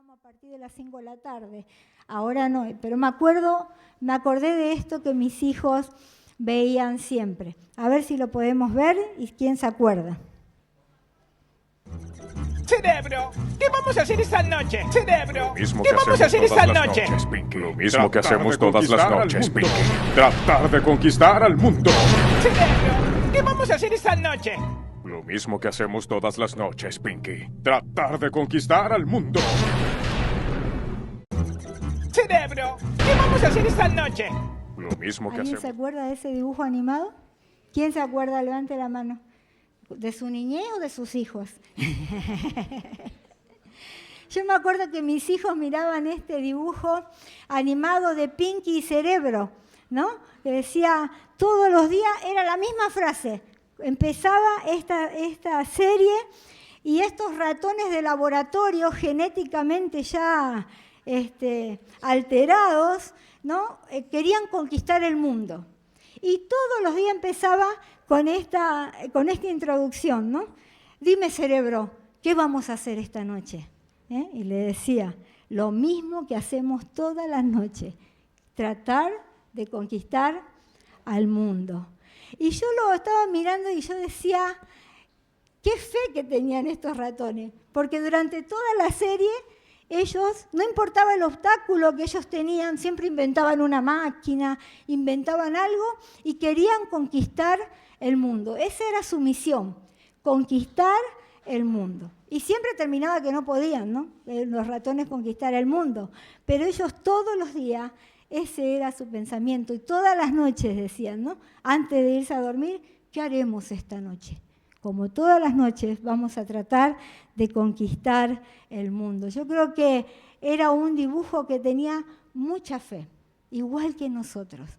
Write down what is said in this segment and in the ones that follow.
a partir de las 5 de la tarde. Ahora no, pero me acordé de esto que mis hijos veían siempre. A ver si lo podemos ver y quién se acuerda. Cerebro, ¿qué vamos a hacer esta noche? Cerebro, ¿qué vamos a hacer esta noche? Lo mismo que hacemos todas las noches, Pinky. Tratar de conquistar al mundo. Cerebro, ¿qué vamos a hacer esta noche? Lo mismo que hacemos todas las noches, Pinky. Tratar de conquistar al mundo. Cerebro, ¿qué vamos a hacer esta noche? Lo mismo que ¿Alguien hacemos. se acuerda de ese dibujo animado? ¿Quién se acuerda? Levante la mano. ¿De su niñez o de sus hijos? Yo me acuerdo que mis hijos miraban este dibujo animado de Pinky y Cerebro, ¿no? Que decía, todos los días era la misma frase. Empezaba esta serie y estos ratones de laboratorio genéticamente ya alterados, ¿no? Querían conquistar el mundo. Y todos los días empezaba con esta introducción, ¿no? Dime, Cerebro, ¿qué vamos a hacer esta noche? Y le decía, lo mismo que hacemos todas las noches, tratar de conquistar al mundo. Y yo lo estaba mirando y yo decía, qué fe que tenían estos ratones, porque durante toda la serie ellos, no importaba el obstáculo que ellos tenían, siempre inventaban una máquina, inventaban algo y querían conquistar el mundo. Esa era su misión, conquistar el mundo. Y siempre terminaba que no podían, ¿no? Los ratones conquistar el mundo. Pero ellos todos los días, ese era su pensamiento. Y todas las noches decían, ¿no? Antes de irse a dormir, ¿qué haremos esta noche? Como todas las noches vamos a tratar de conquistar el mundo. Yo creo que era un dibujo que tenía mucha fe, igual que nosotros.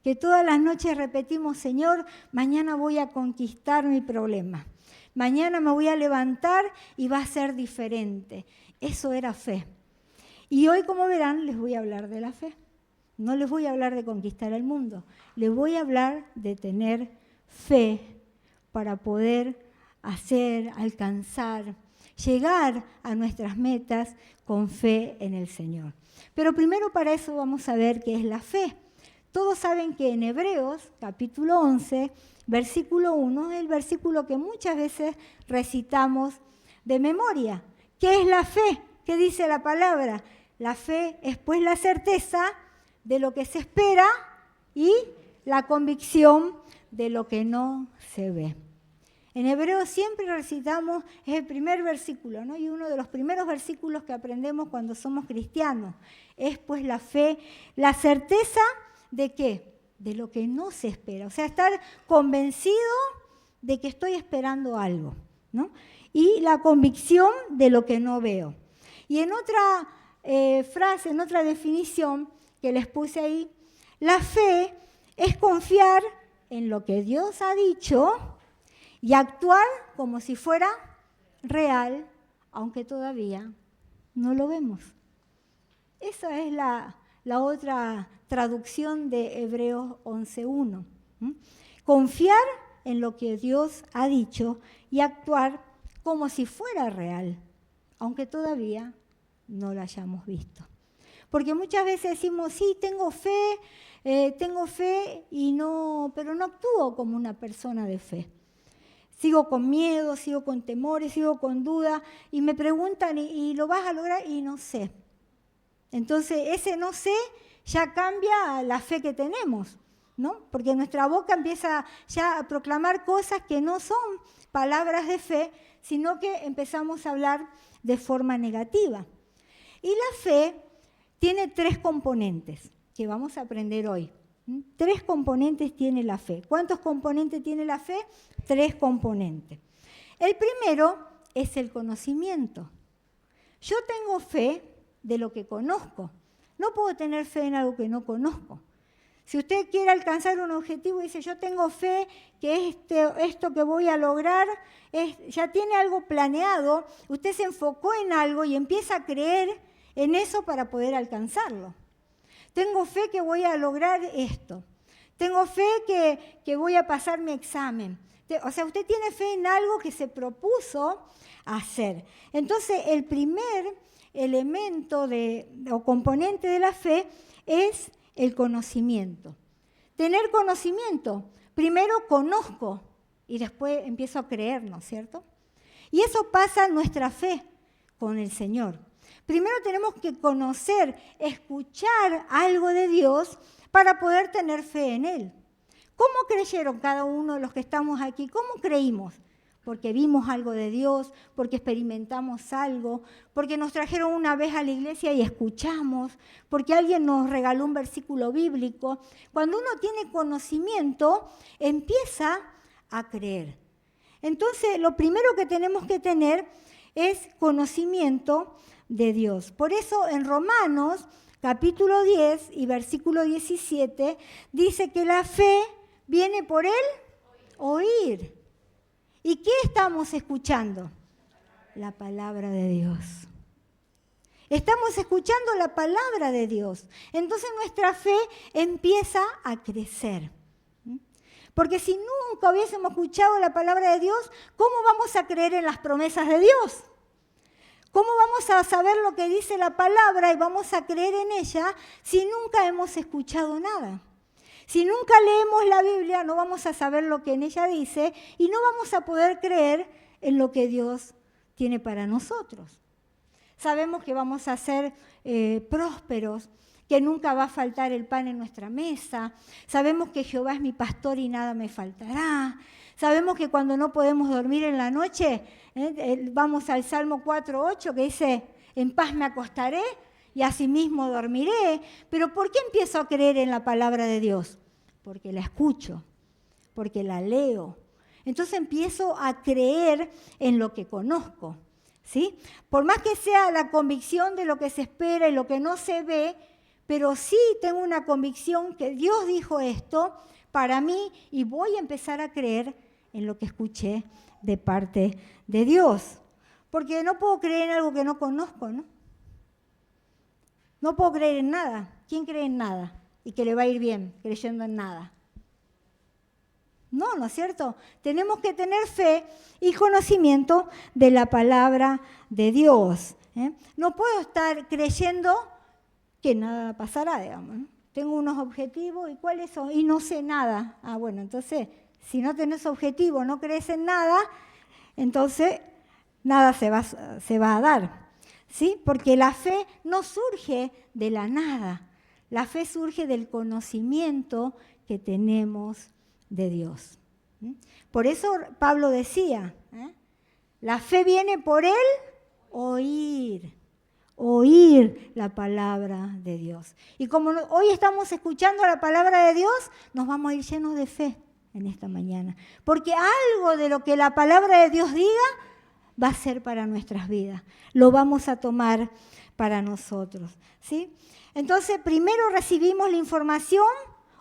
Que todas las noches repetimos, Señor, mañana voy a conquistar mi problema. Mañana me voy a levantar y va a ser diferente. Eso era fe. Y hoy, como verán, les voy a hablar de la fe. No les voy a hablar de conquistar el mundo. Les voy a hablar de tener fe para poder hacer, alcanzar, llegar a nuestras metas con fe en el Señor. Pero primero para eso vamos a ver qué es la fe. Todos saben que en Hebreos, capítulo 11, versículo 1, es el versículo que muchas veces recitamos de memoria. ¿Qué es la fe? ¿Qué dice la palabra? La fe es pues la certeza de lo que se espera y la convicción de lo que no se ve. En Hebreos siempre recitamos, es el primer versículo, ¿no? Y uno de los primeros versículos que aprendemos cuando somos cristianos. Es pues la fe, la certeza de ¿qué? De lo que no se espera. O sea, estar convencido de que estoy esperando algo, ¿no? Y la convicción de lo que no veo. Y en otra frase, en otra definición que les puse ahí, la fe es confiar en lo que Dios ha dicho y actuar como si fuera real, aunque todavía no lo vemos. Esa es la otra traducción de Hebreos 11:1. Confiar en lo que Dios ha dicho y actuar como si fuera real, aunque todavía no lo hayamos visto. Porque muchas veces decimos, sí, tengo fe, pero no actúo como una persona de fe. Sigo con miedo, sigo con temores, sigo con dudas y me preguntan, ¿y lo vas a lograr? Y no sé. Entonces, ese no sé ya cambia la fe que tenemos, ¿no? Porque nuestra boca empieza ya a proclamar cosas que no son palabras de fe, sino que empezamos a hablar de forma negativa. Y la fe tiene 3 componentes que vamos a aprender hoy. 3 componentes tiene la fe. ¿Cuántos componentes tiene la fe? 3 componentes. El primero es el conocimiento. Yo tengo fe de lo que conozco. No puedo tener fe en algo que no conozco. Si usted quiere alcanzar un objetivo y dice, yo tengo fe que esto que voy a lograr, ya tiene algo planeado, usted se enfocó en algo y empieza a creer en eso para poder alcanzarlo. Tengo fe que voy a lograr esto. Tengo fe que voy a pasar mi examen. O sea, usted tiene fe en algo que se propuso hacer. Entonces, el primer elemento o componente de la fe es el conocimiento. Tener conocimiento. Primero conozco y después empiezo a creer, ¿no es cierto? Y eso pasa en nuestra fe con el Señor. Primero tenemos que conocer, escuchar algo de Dios para poder tener fe en Él. ¿Cómo creyeron cada uno de los que estamos aquí? ¿Cómo creímos? Porque vimos algo de Dios, porque experimentamos algo, porque nos trajeron una vez a la iglesia y escuchamos, porque alguien nos regaló un versículo bíblico. Cuando uno tiene conocimiento, empieza a creer. Entonces, lo primero que tenemos que tener es conocimiento de Dios. Por eso en Romanos, capítulo 10 y versículo 17, dice que la fe viene por el oír. ¿Y qué estamos escuchando? La palabra de Dios. Estamos escuchando la palabra de Dios. Entonces nuestra fe empieza a crecer. Porque si nunca hubiésemos escuchado la palabra de Dios, ¿cómo vamos a creer en las promesas de Dios? ¿Cómo vamos a saber lo que dice la palabra y vamos a creer en ella si nunca hemos escuchado nada? Si nunca leemos la Biblia, no vamos a saber lo que en ella dice y no vamos a poder creer en lo que Dios tiene para nosotros. Sabemos que vamos a ser prósperos, que nunca va a faltar el pan en nuestra mesa. Sabemos que Jehová es mi pastor y nada me faltará. Sabemos que cuando no podemos dormir en la noche, vamos al Salmo 4:8 que dice, en paz me acostaré y asimismo dormiré. Pero ¿por qué empiezo a creer en la palabra de Dios? Porque la escucho, porque la leo. Entonces empiezo a creer en lo que conozco, ¿sí? Por más que sea la convicción de lo que se espera y lo que no se ve, pero sí tengo una convicción que Dios dijo esto para mí y voy a empezar a creer en lo que escuché de parte de Dios. Porque no puedo creer en algo que no conozco, ¿no? No puedo creer en nada. ¿Quién cree en nada? Y que le va a ir bien creyendo en nada. No, ¿no es cierto? Tenemos que tener fe y conocimiento de la palabra de Dios. No puedo estar creyendo que nada pasará, digamos, ¿no? Tengo unos objetivos, ¿y cuáles son? Y no sé nada. Ah, bueno, entonces, si no tenés objetivo, no crees en nada, entonces nada se va a dar, ¿sí? Porque la fe no surge de la nada. La fe surge del conocimiento que tenemos de Dios. Por eso Pablo decía, la fe viene por el oír la palabra de Dios. Y como hoy estamos escuchando la palabra de Dios, nos vamos a ir llenos de fe en esta mañana. Porque algo de lo que la palabra de Dios diga va a ser para nuestras vidas. Lo vamos a tomar para nosotros, ¿sí? Entonces, primero recibimos la información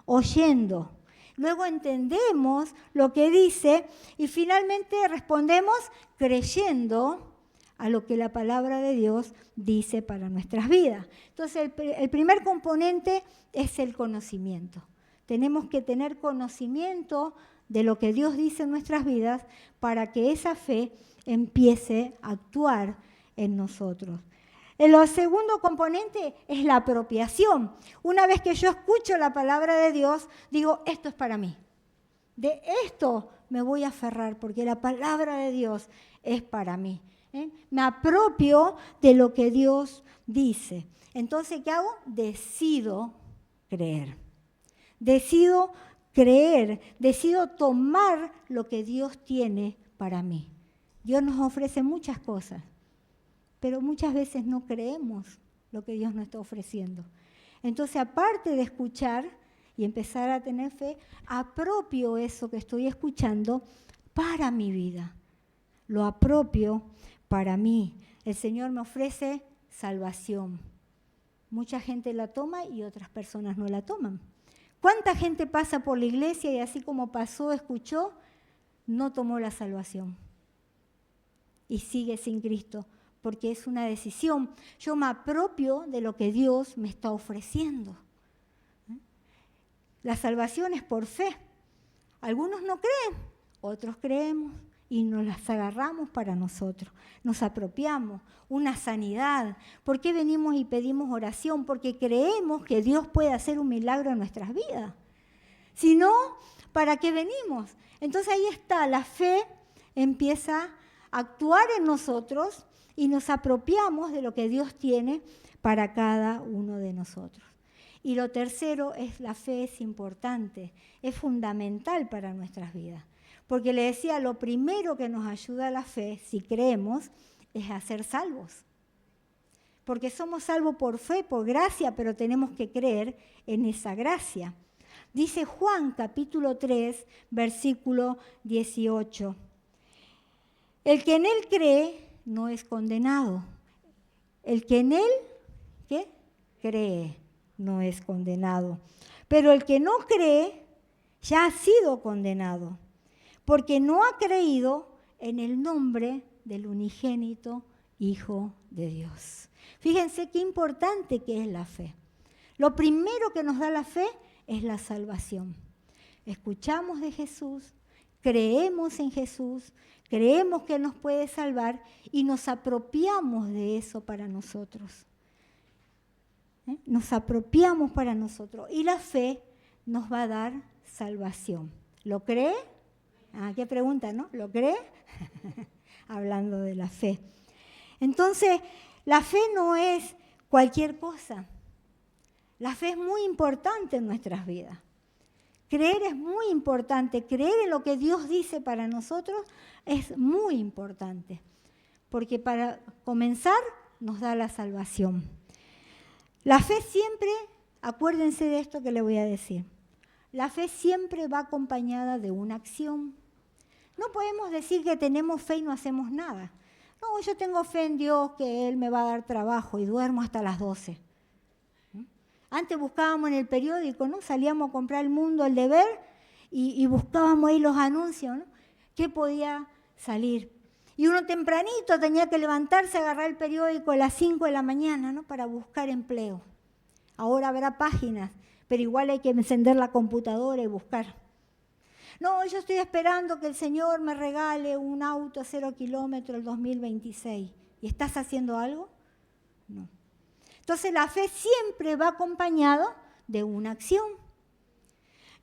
oyendo. Luego entendemos lo que dice y finalmente respondemos creyendo a lo que la palabra de Dios dice para nuestras vidas. Entonces, el primer componente es el conocimiento. Tenemos que tener conocimiento de lo que Dios dice en nuestras vidas para que esa fe empiece a actuar en nosotros. El segundo componente es la apropiación. Una vez que yo escucho la palabra de Dios, digo, esto es para mí. De esto me voy a aferrar porque la palabra de Dios es para mí. Me apropio de lo que Dios dice. Entonces, ¿qué hago? Decido creer. Decido creer, decido tomar lo que Dios tiene para mí. Dios nos ofrece muchas cosas, pero muchas veces no creemos lo que Dios nos está ofreciendo. Entonces, aparte de escuchar y empezar a tener fe, apropio eso que estoy escuchando para mi vida. Lo apropio para mí. El Señor me ofrece salvación. Mucha gente la toma y otras personas no la toman. ¿Cuánta gente pasa por la iglesia y así como pasó, escuchó, no tomó la salvación? Y sigue sin Cristo, porque es una decisión. Yo me apropio de lo que Dios me está ofreciendo. La salvación es por fe. Algunos no creen, otros creemos. y nos las agarramos para nosotros, nos apropiamos, una sanidad. ¿Por qué venimos y pedimos oración? Porque creemos que Dios puede hacer un milagro en nuestras vidas. Si no, ¿para qué venimos? Entonces ahí está, la fe empieza a actuar en nosotros y nos apropiamos de lo que Dios tiene para cada uno de nosotros. Y lo tercero es la fe es importante, es fundamental para nuestras vidas. Porque le decía, lo primero que nos ayuda a la fe, si creemos, es a ser salvos. Porque somos salvos por fe, por gracia, pero tenemos que creer en esa gracia. Dice Juan capítulo 3, versículo 18. El que en él cree no es condenado. El que en él, ¿qué? Cree no es condenado. Pero el que no cree ya ha sido condenado, porque no ha creído en el nombre del unigénito Hijo de Dios. Fíjense qué importante que es la fe. Lo primero que nos da la fe es la salvación. Escuchamos de Jesús, creemos en Jesús, creemos que nos puede salvar y nos apropiamos de eso para nosotros. Nos apropiamos para nosotros y la fe nos va a dar salvación. ¿Lo cree? ¿Qué pregunta, no? ¿Lo cree? Hablando de la fe. Entonces, la fe no es cualquier cosa. La fe es muy importante en nuestras vidas. Creer es muy importante. Creer en lo que Dios dice para nosotros es muy importante. Porque para comenzar nos da la salvación. La fe siempre, acuérdense de esto que le voy a decir, la fe siempre va acompañada de una acción. No podemos decir que tenemos fe y no hacemos nada. No, yo tengo fe en Dios que Él me va a dar trabajo y duermo hasta las 12. Antes buscábamos en el periódico, ¿no? Salíamos a comprar El Mundo, El Deber y buscábamos ahí los anuncios, ¿no? ¿Qué podía salir? Y uno tempranito tenía que levantarse, agarrar el periódico a las 5 de la mañana, ¿no? Para buscar empleo. Ahora habrá páginas, pero igual hay que encender la computadora y buscar. No, yo estoy esperando que el Señor me regale un auto a 0 kilómetros el 2026. ¿Y estás haciendo algo? No. Entonces la fe siempre va acompañada de una acción.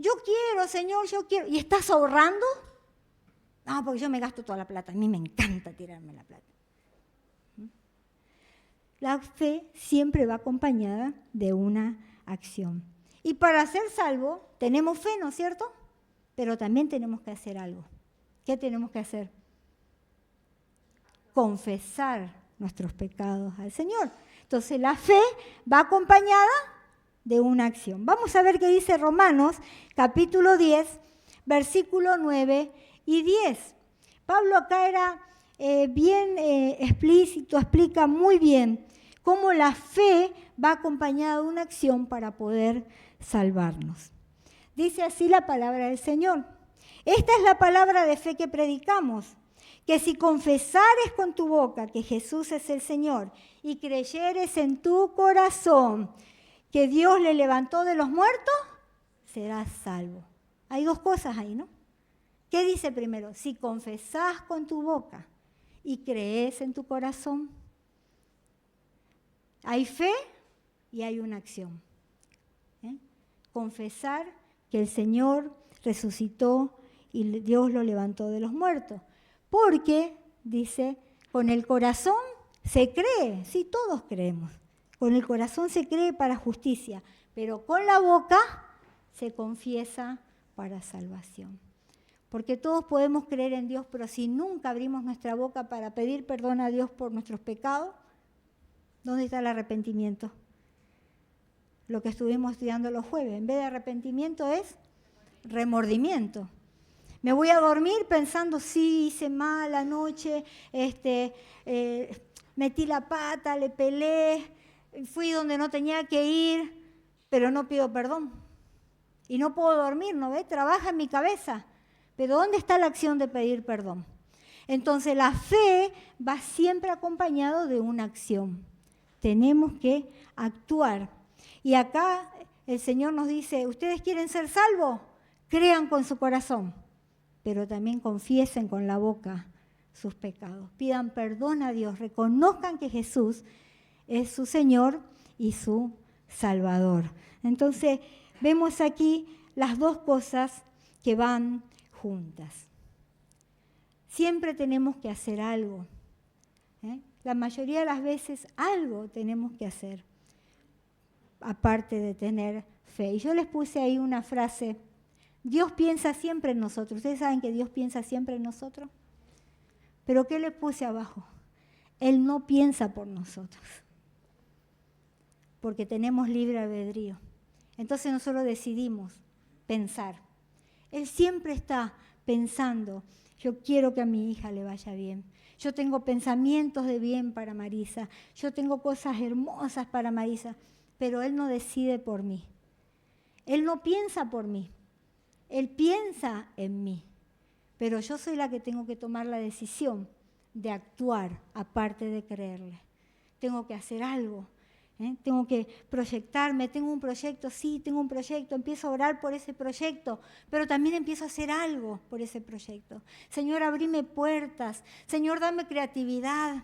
Yo quiero, Señor, yo quiero. ¿Y estás ahorrando? No, porque yo me gasto toda la plata. A mí me encanta tirarme la plata. La fe siempre va acompañada de una acción. Y para ser salvo, tenemos fe, ¿no es cierto? Pero también tenemos que hacer algo. ¿Qué tenemos que hacer? Confesar nuestros pecados al Señor. Entonces la fe va acompañada de una acción. Vamos a ver qué dice Romanos, capítulo 10, versículo 9 y 10. Pablo acá era bien explícito, explica muy bien cómo la fe va acompañada de una acción para poder salvarnos. Dice así la palabra del Señor. Esta es la palabra de fe que predicamos, que si confesares con tu boca que Jesús es el Señor y creyeres en tu corazón que Dios le levantó de los muertos, serás salvo. Hay dos cosas ahí, ¿no? ¿Qué dice primero? Si confesás con tu boca y crees en tu corazón, hay fe y hay una acción. Confesar que el Señor resucitó y Dios lo levantó de los muertos. Porque, dice, con el corazón se cree, sí, todos creemos. Con el corazón se cree para justicia, pero con la boca se confiesa para salvación. Porque todos podemos creer en Dios, pero si nunca abrimos nuestra boca para pedir perdón a Dios por nuestros pecados, ¿dónde está el arrepentimiento? Lo que estuvimos estudiando los jueves, en vez de arrepentimiento es remordimiento. Me voy a dormir pensando, sí, hice mal anoche, metí la pata, le pelé, fui donde no tenía que ir, pero no pido perdón. Y no puedo dormir, ¿no ve? Trabaja en mi cabeza. Pero ¿dónde está la acción de pedir perdón? Entonces la fe va siempre acompañado de una acción. Tenemos que actuar. Y acá el Señor nos dice, ¿ustedes quieren ser salvos? Crean con su corazón. pero también confiesen con la boca sus pecados. Pidan perdón a Dios, reconozcan que Jesús es su Señor y su Salvador. Entonces, vemos aquí las dos cosas que van juntas. Siempre tenemos que hacer algo. La mayoría de las veces algo tenemos que hacer, aparte de tener fe. Y yo les puse ahí una frase: Dios piensa siempre en nosotros. ¿Ustedes saben que Dios piensa siempre en nosotros? ¿Pero qué le puse abajo? Él no piensa por nosotros, porque tenemos libre albedrío. Entonces nosotros decidimos pensar. Él siempre está pensando: yo quiero que a mi hija le vaya bien. Yo tengo pensamientos de bien para Marisa. Yo tengo cosas hermosas para Marisa. Pero Él no decide por mí. Él no piensa por mí. Él piensa en mí. Pero yo soy la que tengo que tomar la decisión de actuar, aparte de creerle. Tengo que hacer algo. Tengo que proyectarme. Tengo un proyecto, sí, tengo un proyecto. Empiezo a orar por ese proyecto, pero también empiezo a hacer algo por ese proyecto. Señor, abrime puertas. Señor, dame creatividad.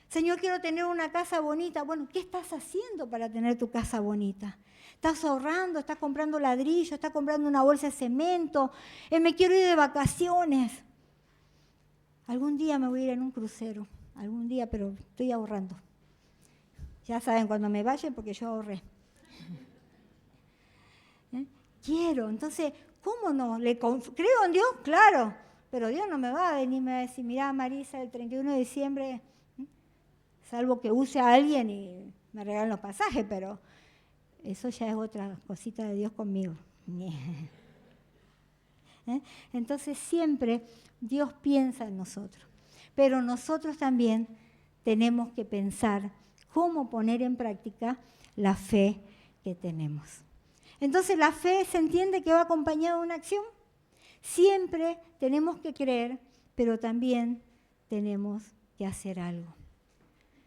Señor, quiero tener una casa bonita. Bueno, ¿qué estás haciendo para tener tu casa bonita? ¿Estás ahorrando? ¿Estás comprando ladrillo? ¿Estás comprando una bolsa de cemento? Me quiero ir de vacaciones. Algún día me voy a ir en un crucero. Algún día, pero estoy ahorrando. Ya saben cuando me vaya porque yo ahorré. Quiero. Entonces, ¿cómo no? ¿Creo en Dios? Claro. Pero Dios no me va a venir y me va a decir: mirá, Marisa, el 31 de diciembre... salvo que use a alguien y me regalen los pasajes, pero eso ya es otra cosita de Dios conmigo. Entonces siempre Dios piensa en nosotros, pero nosotros también tenemos que pensar cómo poner en práctica la fe que tenemos. Entonces la fe se entiende que va acompañada de una acción. Siempre tenemos que creer, pero también tenemos que hacer algo.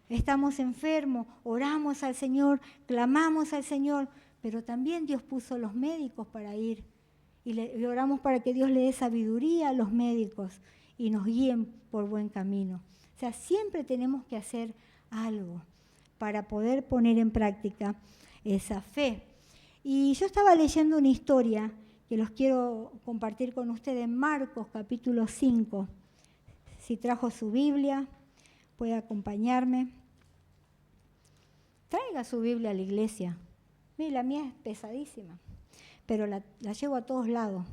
Estamos enfermos, oramos al Señor, clamamos al Señor, pero también Dios puso los médicos para ir. Y oramos para que Dios le dé sabiduría a los médicos y nos guíen por buen camino. O sea, siempre tenemos que hacer algo para poder poner en práctica esa fe. Y yo estaba leyendo una historia que los quiero compartir con ustedes en Marcos capítulo 5. Si trajo su Biblia, puede acompañarme. Traiga su Biblia a la iglesia. Mire, la mía es pesadísima, pero la llevo a todos lados,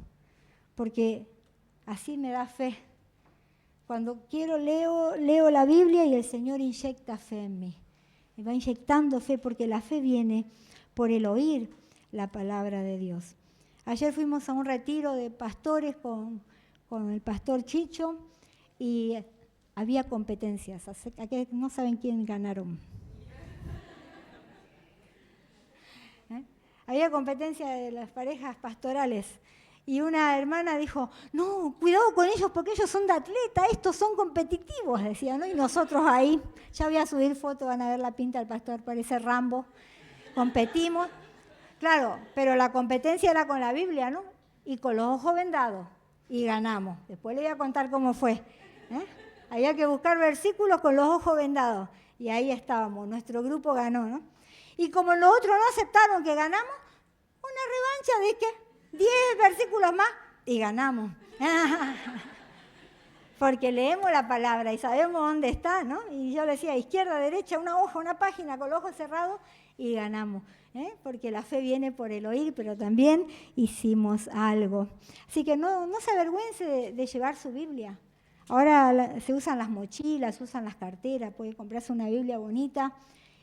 porque así me da fe. Cuando quiero leo la Biblia y el Señor inyecta fe en mí. Me va inyectando fe, porque la fe viene por el oír la palabra de Dios. Ayer fuimos a un retiro de pastores con el pastor Chicho y había competencias. No saben quién ganaron. Había competencia de las parejas pastorales y una hermana dijo: no, cuidado con ellos porque ellos son de atleta, estos son competitivos, decía, ¿no? Y nosotros ahí, ya voy a subir fotos, van a ver la pinta del pastor, parece Rambo, competimos. Claro, pero la competencia era con la Biblia, ¿no? Y con los ojos vendados, y ganamos. Después le voy a contar cómo fue. Había que buscar versículos con los ojos vendados, y ahí estábamos, nuestro grupo ganó, ¿no? Y como los otros no aceptaron que ganamos, una revancha de ¿qué? 10 versículos más y ganamos. Porque leemos la palabra y sabemos dónde está, ¿no? Y yo le decía, izquierda, derecha, una hoja, una página con los ojos cerrados y ganamos. Porque la fe viene por el oír, pero también hicimos algo. Así que no se avergüence de llevar su Biblia. Ahora se usan las mochilas, se usan las carteras, puede comprarse una Biblia bonita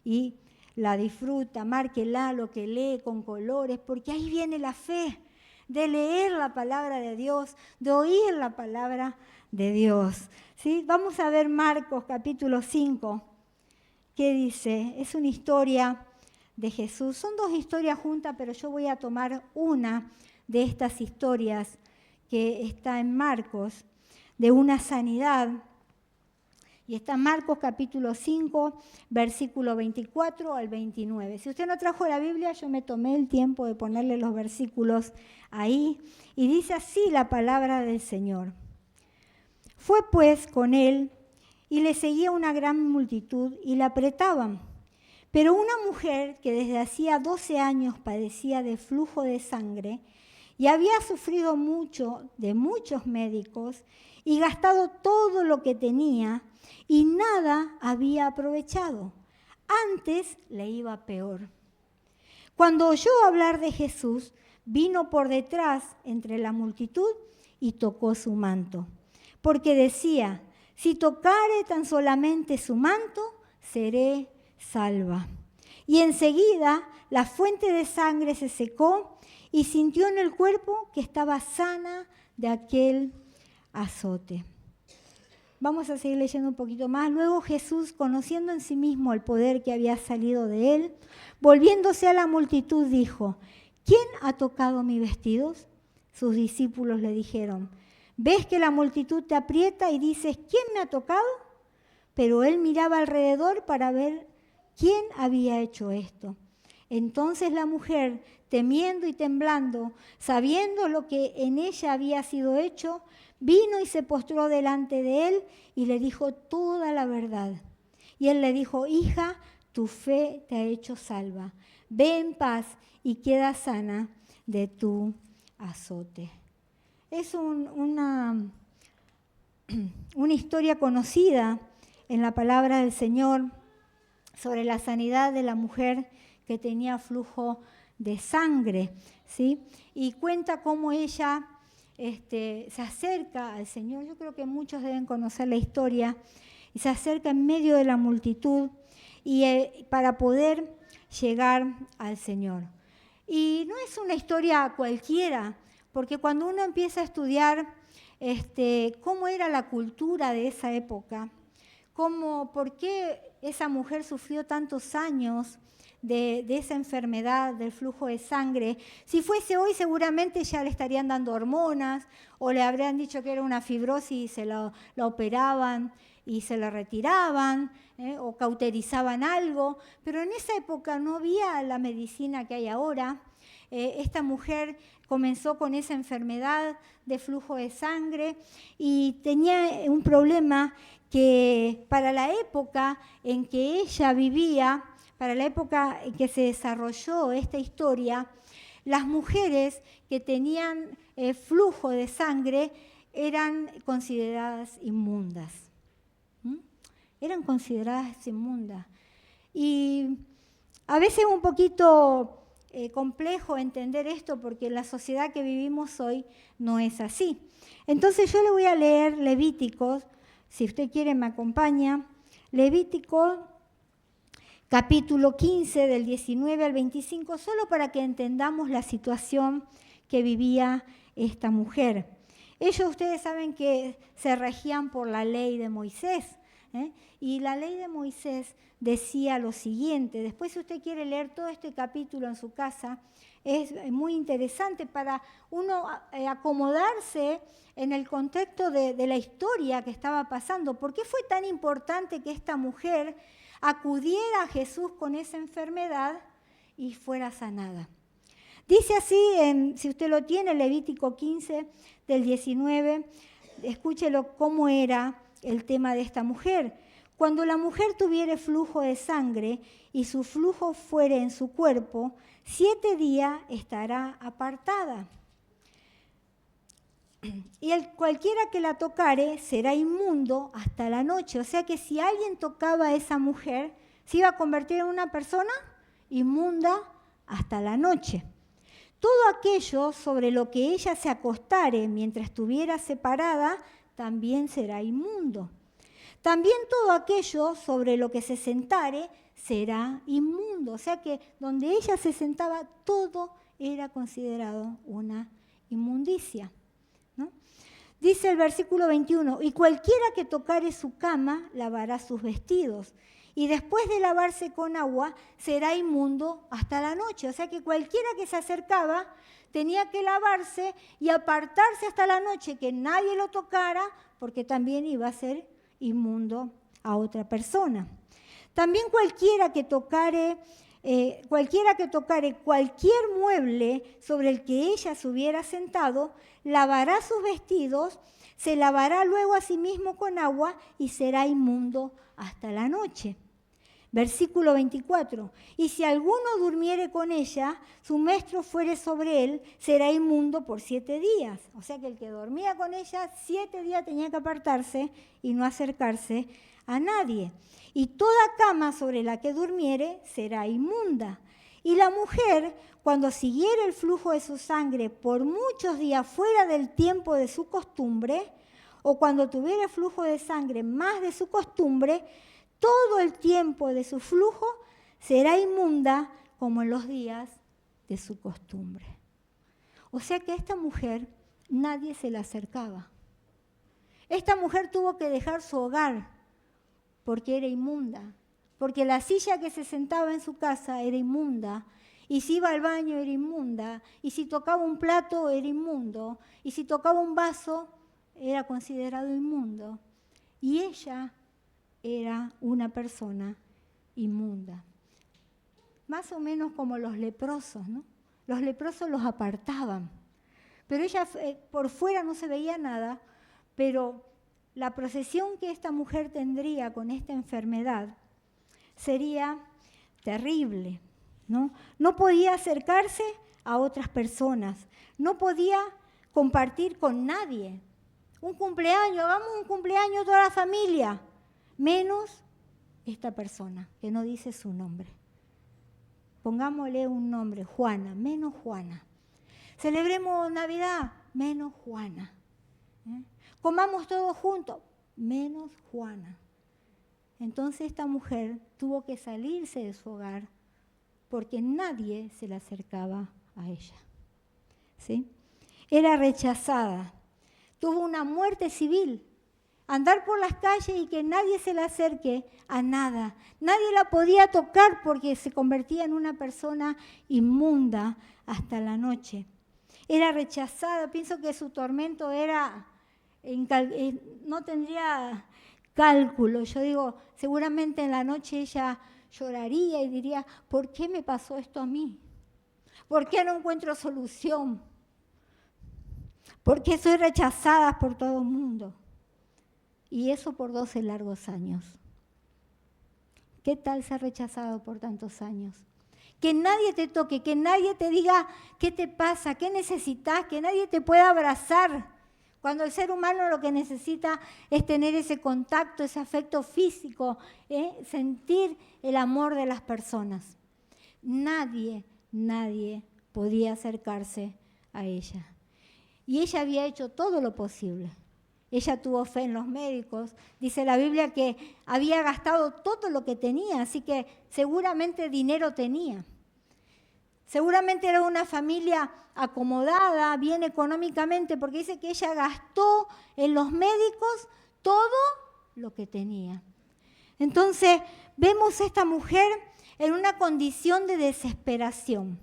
y la disfruta, márquela lo que lee con colores, porque ahí viene la fe, de leer la palabra de Dios, de oír la palabra de Dios. ¿Sí? Vamos a ver Marcos capítulo 5, ¿qué dice? Es una historia de Jesús. Son dos historias juntas, pero yo voy a tomar una de estas historias que está en Marcos, de una sanidad Y está en Marcos capítulo 5, versículo 24 al 29. Si usted no trajo la Biblia, yo me tomé el tiempo de ponerle los versículos ahí. Y dice así la palabra del Señor. Fue pues con él y le seguía una gran multitud y la apretaban. Pero una mujer que desde hacía 12 años padecía de flujo de sangre y había sufrido mucho de muchos médicos y gastado todo lo que tenía y nada había aprovechado, antes le iba peor. Cuando oyó hablar de Jesús, vino por detrás entre la multitud y tocó su manto, porque decía: si tocare tan solamente su manto, seré salva. Y enseguida la fuente de sangre se secó y sintió en el cuerpo que estaba sana de aquel azote. Vamos a seguir leyendo un poquito más. Luego Jesús, conociendo en sí mismo el poder que había salido de él, volviéndose a la multitud, dijo: ¿quién ha tocado mis vestidos? Sus discípulos le dijeron: ¿ves que la multitud te aprieta y dices: ¿quién me ha tocado? Pero él miraba alrededor para ver quién había hecho esto. Entonces la mujer, temiendo y temblando, sabiendo lo que en ella había sido hecho, vino y se postró delante de él y le dijo toda la verdad. Y él le dijo: hija, tu fe te ha hecho salva. Ve en paz y queda sana de tu azote. Es una historia conocida en la palabra del Señor sobre la sanidad de la mujer que tenía flujo de sangre, ¿sí? Y cuenta cómo ella se acerca al Señor. Yo creo que muchos deben conocer la historia. Y se acerca en medio de la multitud y para poder llegar al Señor. Y no es una historia cualquiera, porque cuando uno empieza a estudiar cómo era la cultura de esa época, por qué esa mujer sufrió tantos años de esa enfermedad del flujo de sangre. Si fuese hoy, seguramente ya le estarían dando hormonas o le habrían dicho que era una fibrosis y se la operaban y se la retiraban, o cauterizaban algo. Pero en esa época no había la medicina que hay ahora. Esta mujer comenzó con esa enfermedad de flujo de sangre y tenía un problema que para la época en que ella vivía, para la época en que se desarrolló esta historia, las mujeres que tenían flujo de sangre eran consideradas inmundas. Eran consideradas inmundas. Y a veces es un poquito complejo entender esto porque en la sociedad que vivimos hoy no es así. Entonces yo le voy a leer Levíticos, si usted quiere me acompaña, Levítico capítulo 15 del 19 al 25, solo para que entendamos la situación que vivía esta mujer. Ellos, ustedes saben que se regían por la ley de Moisés, y la ley de Moisés decía lo siguiente. Después, si usted quiere leer todo este capítulo en su casa, es muy interesante para uno acomodarse en el contexto de la historia que estaba pasando. ¿Por qué fue tan importante que esta mujer acudiera a Jesús con esa enfermedad y fuera sanada? Dice así, si usted lo tiene, Levítico 15 del 19, escúchelo cómo era el tema de esta mujer. Cuando la mujer tuviere flujo de sangre y su flujo fuere en su cuerpo, 7 días estará apartada. Y cualquiera que la tocare será inmundo hasta la noche. O sea que si alguien tocaba a esa mujer, se iba a convertir en una persona inmunda hasta la noche. Todo aquello sobre lo que ella se acostare mientras estuviera separada, también será inmundo. También todo aquello sobre lo que se sentare será inmundo. O sea que donde ella se sentaba, todo era considerado una inmundicia, ¿no? Dice el versículo 21, y cualquiera que tocare su cama lavará sus vestidos, y después de lavarse con agua será inmundo hasta la noche. O sea que cualquiera que se acercaba tenía que lavarse y apartarse hasta la noche, que nadie lo tocara, porque también iba a ser inmundo a otra persona. También cualquiera que tocare cualquier mueble sobre el que ella se hubiera sentado, lavará sus vestidos, se lavará luego a sí mismo con agua y será inmundo hasta la noche. Versículo 24. Y si alguno durmiere con ella, su menstruo fuere sobre él, será inmundo por 7 días. O sea que el que dormía con ella, 7 días tenía que apartarse y no acercarse a nadie. Y toda cama sobre la que durmiere será inmunda. Y la mujer, cuando siguiere el flujo de su sangre por muchos días fuera del tiempo de su costumbre, o cuando tuviere flujo de sangre más de su costumbre, todo el tiempo de su flujo será inmunda como en los días de su costumbre. O sea que a esta mujer nadie se le acercaba. Esta mujer tuvo que dejar su hogar porque era inmunda, porque la silla que se sentaba en su casa era inmunda, y si iba al baño era inmunda, y si tocaba un plato era inmundo, y si tocaba un vaso era considerado inmundo. Y ella era una persona inmunda. Más o menos como los leprosos, ¿no? Los leprosos los apartaban, pero ella por fuera no se veía nada, pero la procesión que esta mujer tendría con esta enfermedad sería terrible, ¿no? No podía acercarse a otras personas, no podía compartir con nadie. Un cumpleaños, hagamos un cumpleaños toda la familia, menos esta persona que no dice su nombre. Pongámosle un nombre, Juana, menos Juana. Celebremos Navidad, menos Juana. Comamos todos juntos, menos Juana. Entonces esta mujer tuvo que salirse de su hogar porque nadie se le acercaba a ella. ¿Sí? Era rechazada, tuvo una muerte civil. Andar por las calles y que nadie se le acerque a nada. Nadie la podía tocar porque se convertía en una persona inmunda hasta la noche. Era rechazada, pienso que su tormento era, no tendría cálculo. Yo digo, seguramente en la noche ella lloraría y diría, ¿por qué me pasó esto a mí? ¿Por qué no encuentro solución? ¿Por qué soy rechazada por todo el mundo? Y eso por 12 largos años. ¿Qué tal ser rechazado por tantos años? Que nadie te toque, que nadie te diga qué te pasa, qué necesitas, que nadie te pueda abrazar. Cuando el ser humano lo que necesita es tener ese contacto, ese afecto físico, sentir el amor de las personas. Nadie podía acercarse a ella. Y ella había hecho todo lo posible. Ella tuvo fe en los médicos. Dice la Biblia que había gastado todo lo que tenía, así que seguramente dinero tenía. Seguramente era una familia acomodada, bien económicamente, porque dice que ella gastó en los médicos todo lo que tenía. Entonces, vemos a esta mujer en una condición de desesperación,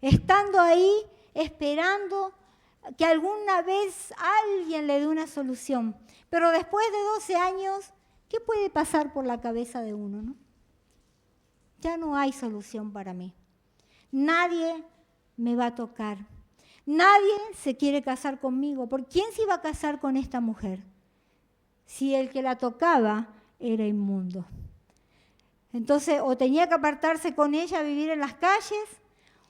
estando ahí esperando que alguna vez alguien le dé una solución. Pero después de 12 años, ¿qué puede pasar por la cabeza de uno, no? Ya no hay solución para mí. Nadie me va a tocar. Nadie se quiere casar conmigo. ¿Por quién se iba a casar con esta mujer? Si el que la tocaba era inmundo. Entonces, o tenía que apartarse con ella a vivir en las calles,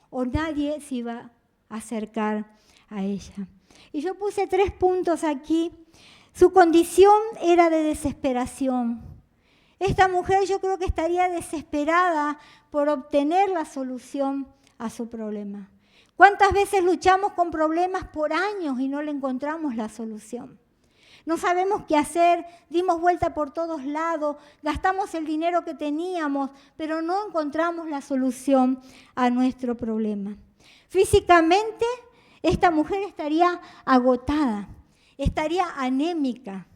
o nadie se iba a acercar a ella. Y yo puse 3 puntos aquí. Su condición era de desesperación. Esta mujer yo creo que estaría desesperada por obtener la solución a su problema. ¿Cuántas veces luchamos con problemas por años y no le encontramos la solución? No sabemos qué hacer, dimos vuelta por todos lados, gastamos el dinero que teníamos, pero no encontramos la solución a nuestro problema. Físicamente, esta mujer estaría agotada, estaría anémica,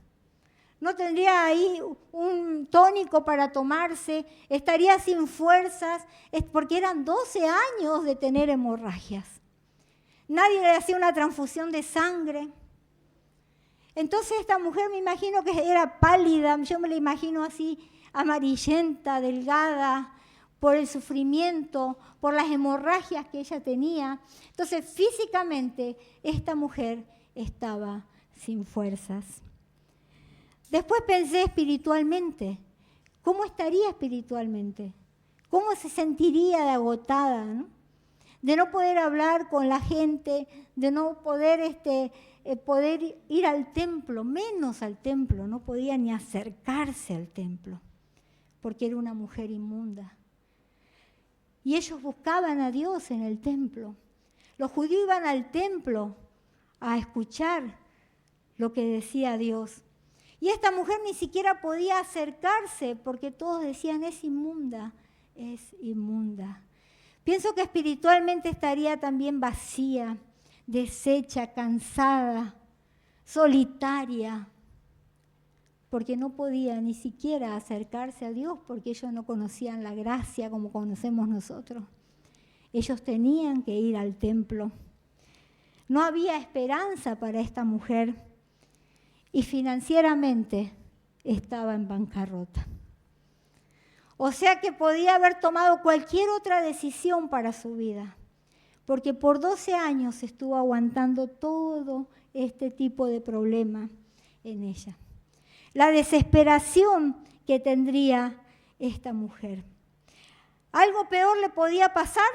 no tendría ahí un tónico para tomarse, estaría sin fuerzas, porque eran 12 años de tener hemorragias. Nadie le hacía una transfusión de sangre. Entonces esta mujer me imagino que era pálida, yo me la imagino así amarillenta, delgada, por el sufrimiento, por las hemorragias que ella tenía. Entonces físicamente esta mujer estaba sin fuerzas. Después pensé espiritualmente, ¿cómo estaría espiritualmente? ¿Cómo se sentiría de agotada, ¿no? De no poder hablar con la gente, de no poder, poder ir al templo, menos al templo, no podía ni acercarse al templo, porque era una mujer inmunda. Y ellos buscaban a Dios en el templo. Los judíos iban al templo a escuchar lo que decía Dios. Y esta mujer ni siquiera podía acercarse porque todos decían, es inmunda, es inmunda. Pienso que espiritualmente estaría también vacía, deshecha, cansada, solitaria, porque no podía ni siquiera acercarse a Dios porque ellos no conocían la gracia como conocemos nosotros. Ellos tenían que ir al templo. No había esperanza para esta mujer y financieramente estaba en bancarrota. O sea que podía haber tomado cualquier otra decisión para su vida, porque por 12 años estuvo aguantando todo este tipo de problema en ella. La desesperación que tendría esta mujer. ¿Algo peor le podía pasar?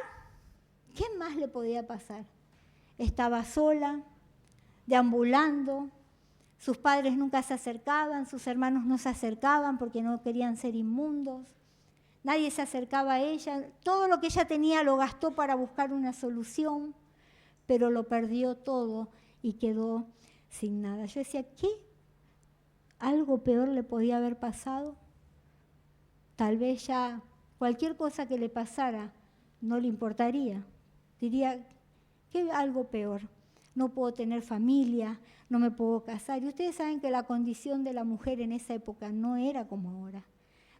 ¿Qué más le podía pasar? Estaba sola, deambulando, sus padres nunca se acercaban, sus hermanos no se acercaban porque no querían ser inmundos. Nadie se acercaba a ella, todo lo que ella tenía lo gastó para buscar una solución, pero lo perdió todo y quedó sin nada. Yo decía, ¿qué? ¿Algo peor le podía haber pasado? Tal vez ya cualquier cosa que le pasara no le importaría. Diría, ¿qué algo peor? No puedo tener familia, no me puedo casar. Y ustedes saben que la condición de la mujer en esa época no era como ahora.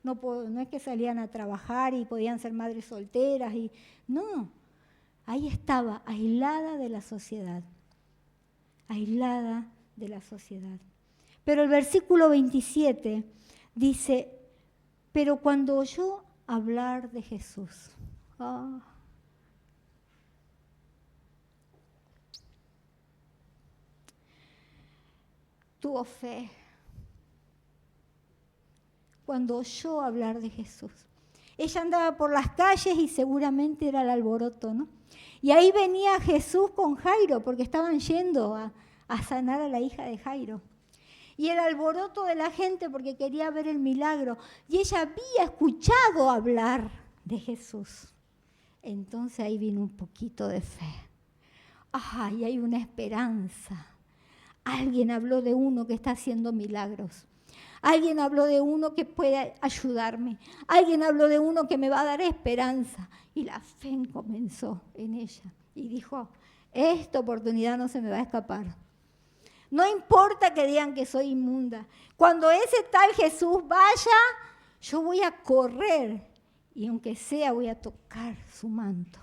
No es que salían a trabajar y podían ser madres solteras. No, ahí estaba, aislada de la sociedad. Aislada de la sociedad. Pero el versículo 27 dice, pero cuando oyó hablar de Jesús, tuvo fe. Cuando oyó hablar de Jesús. Ella andaba por las calles y seguramente era el alboroto, ¿no? Y ahí venía Jesús con Jairo, porque estaban yendo a sanar a la hija de Jairo. Y el alboroto de la gente porque quería ver el milagro. Y ella había escuchado hablar de Jesús. Entonces ahí vino un poquito de fe. Y hay una esperanza. Alguien habló de uno que está haciendo milagros. Alguien habló de uno que puede ayudarme. Alguien habló de uno que me va a dar esperanza. Y la fe comenzó en ella. Y dijo, esta oportunidad no se me va a escapar. No importa que digan que soy inmunda. Cuando ese tal Jesús vaya, yo voy a correr. Y aunque sea, voy a tocar su manto.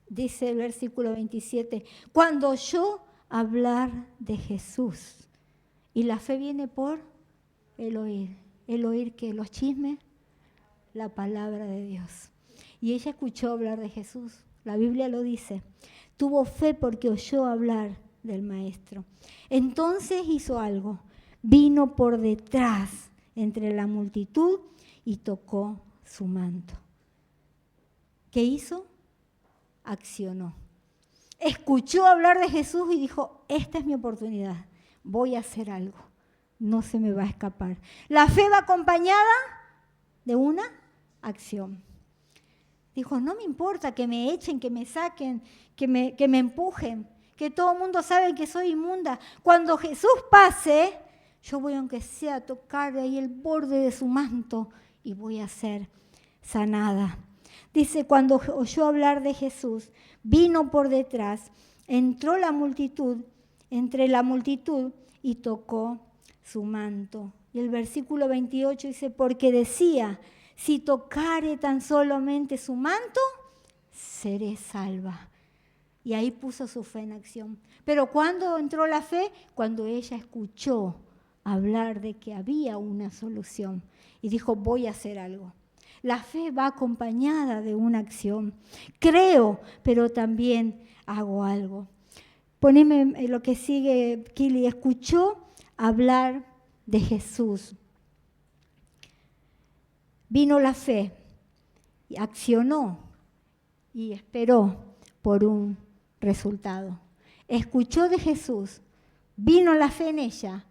Dice el versículo 27, cuando oyó hablar de Jesús. Y la fe viene por el oír. ¿El oír qué? ¿Los chismes? La palabra de Dios. Y ella escuchó hablar de Jesús. La Biblia lo dice. Tuvo fe porque oyó hablar del Maestro. Entonces hizo algo. Vino por detrás entre la multitud y tocó su manto. ¿Qué hizo? Accionó. Escuchó hablar de Jesús y dijo, esta es mi oportunidad. Voy a hacer algo, no se me va a escapar. La fe va acompañada de una acción. Dijo, no me importa que me echen, que me saquen, que me empujen, que todo el mundo sabe que soy inmunda. Cuando Jesús pase, yo voy aunque sea a tocar ahí el borde de su manto y voy a ser sanada. Dice, cuando oyó hablar de Jesús, vino por detrás, entró entre la multitud y tocó su manto. Y el versículo 28 dice, porque decía, si tocare tan solamente su manto, seré salva. Y ahí puso su fe en acción. Pero ¿cuándo entró la fe? Cuando ella escuchó hablar de que había una solución y dijo, voy a hacer algo. La fe va acompañada de una acción. Creo, pero también hago algo. Poneme lo que sigue, Kili. Escuchó hablar de Jesús. Vino la fe, accionó y esperó por un resultado. Escuchó de Jesús, vino la fe en ella,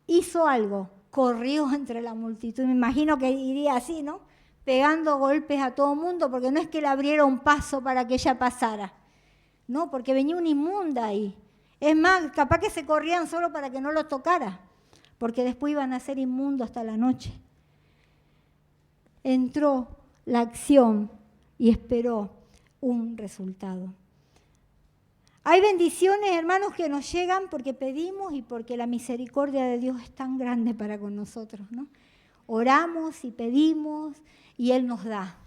hizo algo, corrió entre la multitud. Me imagino que iría así, ¿no? Pegando golpes a todo mundo, porque no es que le abriera un paso para que ella pasara, no, porque venía una inmunda ahí. Es más, capaz que se corrían solo para que no los tocara, porque después iban a ser inmundos hasta la noche. Entró la acción y esperó un resultado. Hay bendiciones, hermanos, que nos llegan porque pedimos y porque la misericordia de Dios es tan grande para con nosotros, ¿no? Oramos y pedimos y Él nos da.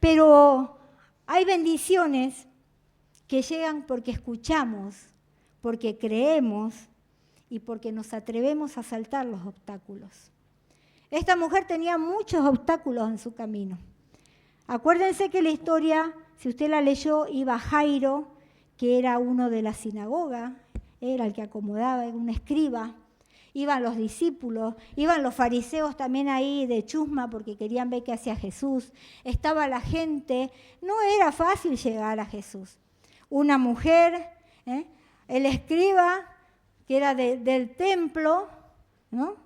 Pero hay bendiciones que llegan porque escuchamos, porque creemos y porque nos atrevemos a saltar los obstáculos. Esta mujer tenía muchos obstáculos en su camino. Acuérdense que la historia, si usted la leyó, iba Jairo, que era uno de la sinagoga, era el que acomodaba, era un escriba. Iban los discípulos, iban los fariseos también ahí de chusma porque querían ver qué hacía Jesús. Estaba la gente, no era fácil llegar a Jesús. Una mujer, el escriba, que era del templo, ¿no?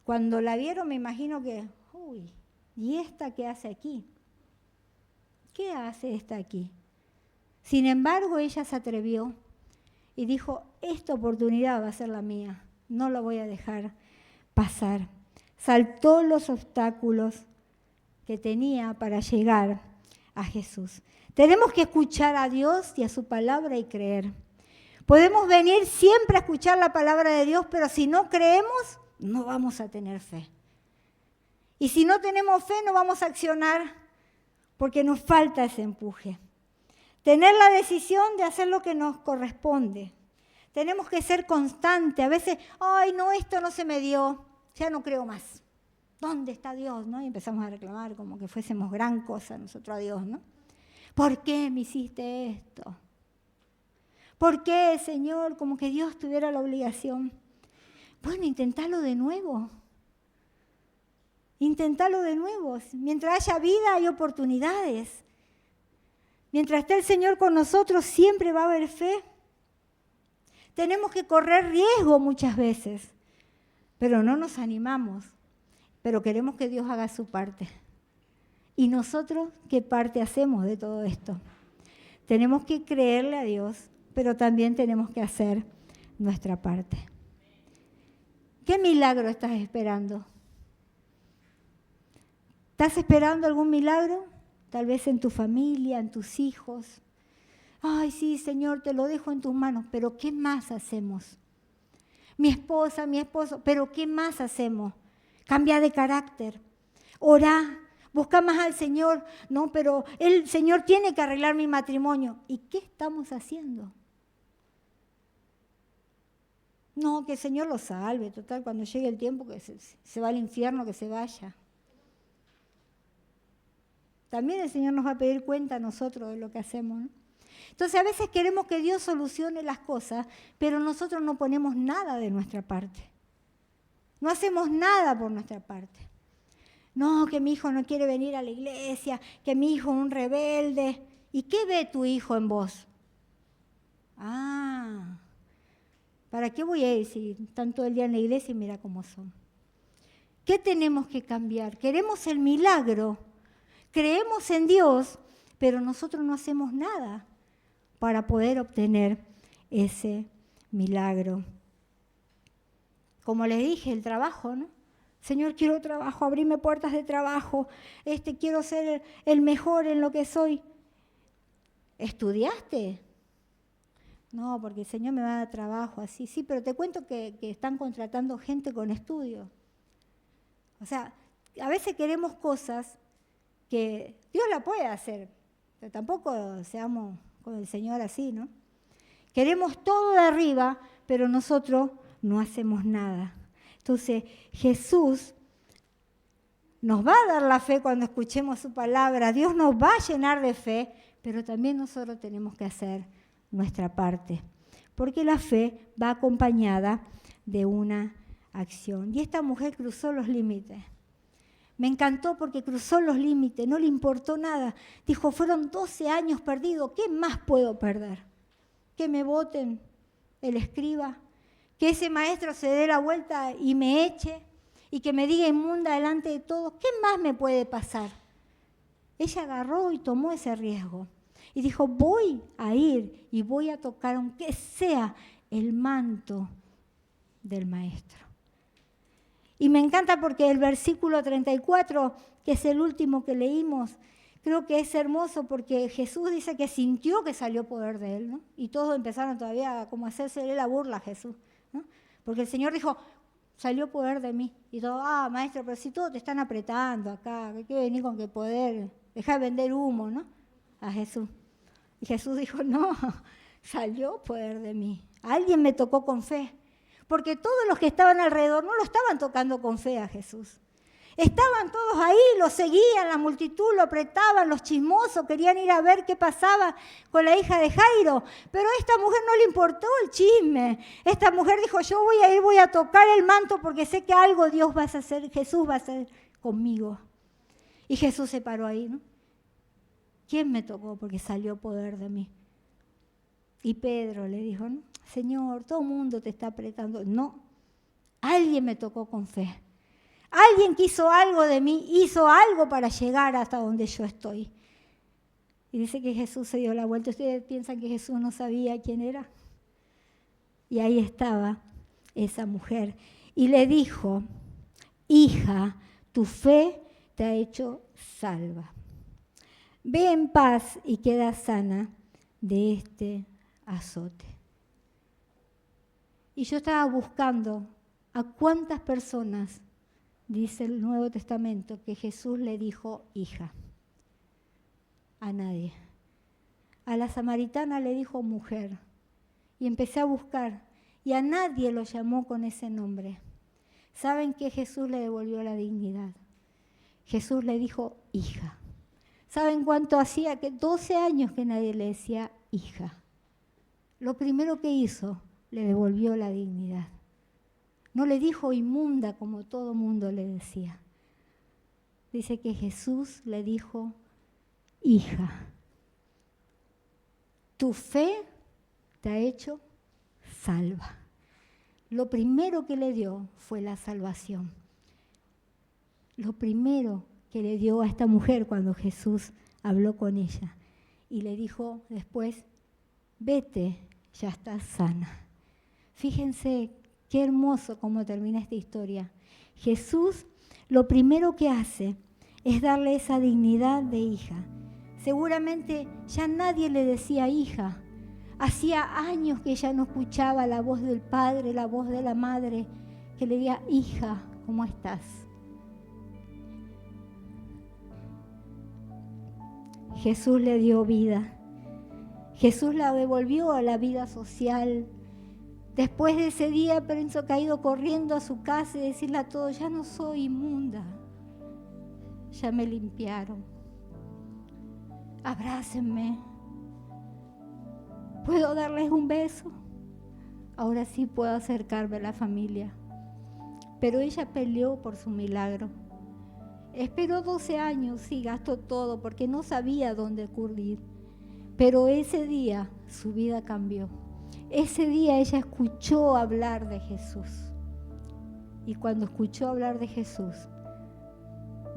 Cuando la vieron me imagino que, uy, ¿y esta qué hace aquí? ¿Qué hace esta aquí? Sin embargo, ella se atrevió y dijo, esta oportunidad va a ser la mía, no la voy a dejar pasar. Saltó los obstáculos que tenía para llegar a Jesús. Tenemos que escuchar a Dios y a su palabra y creer. Podemos venir siempre a escuchar la palabra de Dios, pero si no creemos, no vamos a tener fe. Y si no tenemos fe, no vamos a accionar porque nos falta ese empuje. Tener la decisión de hacer lo que nos corresponde. Tenemos que ser constantes. A veces, ay, no, esto no se me dio, ya no creo más. ¿Dónde está Dios? ¿No? Y empezamos a reclamar como que fuésemos gran cosa nosotros a Dios, ¿no? ¿Por qué me hiciste esto? ¿Por qué, Señor? Como que Dios tuviera la obligación. Bueno, intentalo de nuevo. Intentalo de nuevo. Mientras haya vida hay oportunidades. Mientras esté el Señor con nosotros siempre va a haber fe. Tenemos que correr riesgo muchas veces, pero no nos animamos. Pero queremos que Dios haga su parte. ¿Y nosotros qué parte hacemos de todo esto? Tenemos que creerle a Dios, pero también tenemos que hacer nuestra parte. ¿Qué milagro estás esperando? ¿Estás esperando algún milagro? Tal vez en tu familia, en tus hijos. Ay, sí, Señor, te lo dejo en tus manos, pero ¿qué más hacemos? Mi esposa, mi esposo, pero ¿qué más hacemos? Cambia de carácter, orá, busca más al Señor. No, pero el Señor tiene que arreglar mi matrimonio. ¿Y qué estamos haciendo? No, que el Señor lo salve, total, cuando llegue el tiempo que se va al infierno, que se vaya. También el Señor nos va a pedir cuenta a nosotros de lo que hacemos, ¿no? Entonces a veces queremos que Dios solucione las cosas, pero nosotros no ponemos nada de nuestra parte. No hacemos nada por nuestra parte. No, que mi hijo no quiere venir a la iglesia, que mi hijo es un rebelde. ¿Y qué ve tu hijo en vos? Ah, ¿para qué voy a ir si están todo el día en la iglesia y mira cómo son? ¿Qué tenemos que cambiar? Queremos el milagro, creemos en Dios, pero nosotros no hacemos nada para poder obtener ese milagro. Como les dije, el trabajo, ¿no? Señor, quiero trabajo, abrime puertas de trabajo, quiero ser el mejor en lo que soy. ¿Estudiaste? No, porque el Señor me va a dar trabajo así. Sí, pero te cuento que están contratando gente con estudio. O sea, a veces queremos cosas que Dios la puede hacer, pero tampoco seamos con el Señor así, ¿no? Queremos todo de arriba, pero nosotros no hacemos nada. Entonces, Jesús nos va a dar la fe cuando escuchemos su palabra. Dios nos va a llenar de fe, pero también nosotros tenemos que hacer nuestra parte. Porque la fe va acompañada de una acción. Y esta mujer cruzó los límites. Me encantó porque cruzó los límites, no le importó nada. Dijo, fueron 12 años perdidos, ¿qué más puedo perder? Que me voten el escriba, que ese maestro se dé la vuelta y me eche, y que me diga inmunda delante de todos, ¿qué más me puede pasar? Ella agarró y tomó ese riesgo. Y dijo, voy a ir y voy a tocar, aunque sea el manto del maestro. Y me encanta porque el versículo 34, que es el último que leímos, creo que es hermoso porque Jesús dice que sintió que salió poder de él, ¿no? Y todos empezaron todavía como a hacerse la burla a Jesús, ¿no? Porque el Señor dijo, salió poder de mí. Y todos, maestro, pero si todos te están apretando acá, que hay que venir con qué poder, deja de vender humo, ¿no? A Jesús. Y Jesús dijo, no, salió poder de mí. Alguien me tocó con fe. Porque todos los que estaban alrededor no lo estaban tocando con fe a Jesús. Estaban todos ahí, lo seguían, la multitud lo apretaban, los chismosos querían ir a ver qué pasaba con la hija de Jairo. Pero a esta mujer no le importó el chisme. Esta mujer dijo, yo voy a ir, voy a tocar el manto porque sé que algo Dios va a hacer, Jesús va a hacer conmigo. Y Jesús se paró ahí, ¿no? ¿Quién me tocó? Porque salió poder de mí. Y Pedro le dijo, ¿no? Señor, todo el mundo te está apretando. No, alguien me tocó con fe. Alguien que hizo algo de mí, hizo algo para llegar hasta donde yo estoy. Y dice que Jesús se dio la vuelta. ¿Ustedes piensan que Jesús no sabía quién era? Y ahí estaba esa mujer. Y le dijo, hija, tu fe te ha hecho salva. Ve en paz y queda sana de este azote. Y yo estaba buscando a cuántas personas, dice el Nuevo Testamento, que Jesús le dijo hija. A nadie. A la samaritana le dijo mujer. Y empecé a buscar. Y a nadie lo llamó con ese nombre. ¿Saben qué? Jesús le devolvió la dignidad? Jesús le dijo hija. ¿Saben cuánto hacía? Que 12 años que nadie le decía hija. Lo primero que hizo, le devolvió la dignidad. No le dijo inmunda como todo mundo le decía. Dice que Jesús le dijo, hija, tu fe te ha hecho salva. Lo primero que le dio fue la salvación. Lo primero que le dio a esta mujer cuando Jesús habló con ella. Y le dijo después, vete, ya estás sana. Fíjense qué hermoso cómo termina esta historia. Jesús lo primero que hace es darle esa dignidad de hija. Seguramente ya nadie le decía hija. Hacía años que ella no escuchaba la voz del padre, la voz de la madre, que le decía, hija, ¿cómo estás? Jesús le dio vida. Jesús la devolvió a la vida social. Después de ese día, pensó que ha ido corriendo a su casa y decirle a todos, ya no soy inmunda, ya me limpiaron. Abrácenme. ¿Puedo darles un beso? Ahora sí puedo acercarme a la familia. Pero ella peleó por su milagro. Esperó 12 años, sí, gastó todo porque no sabía dónde acudir. Pero ese día su vida cambió. Ese día ella escuchó hablar de Jesús. Y cuando escuchó hablar de Jesús,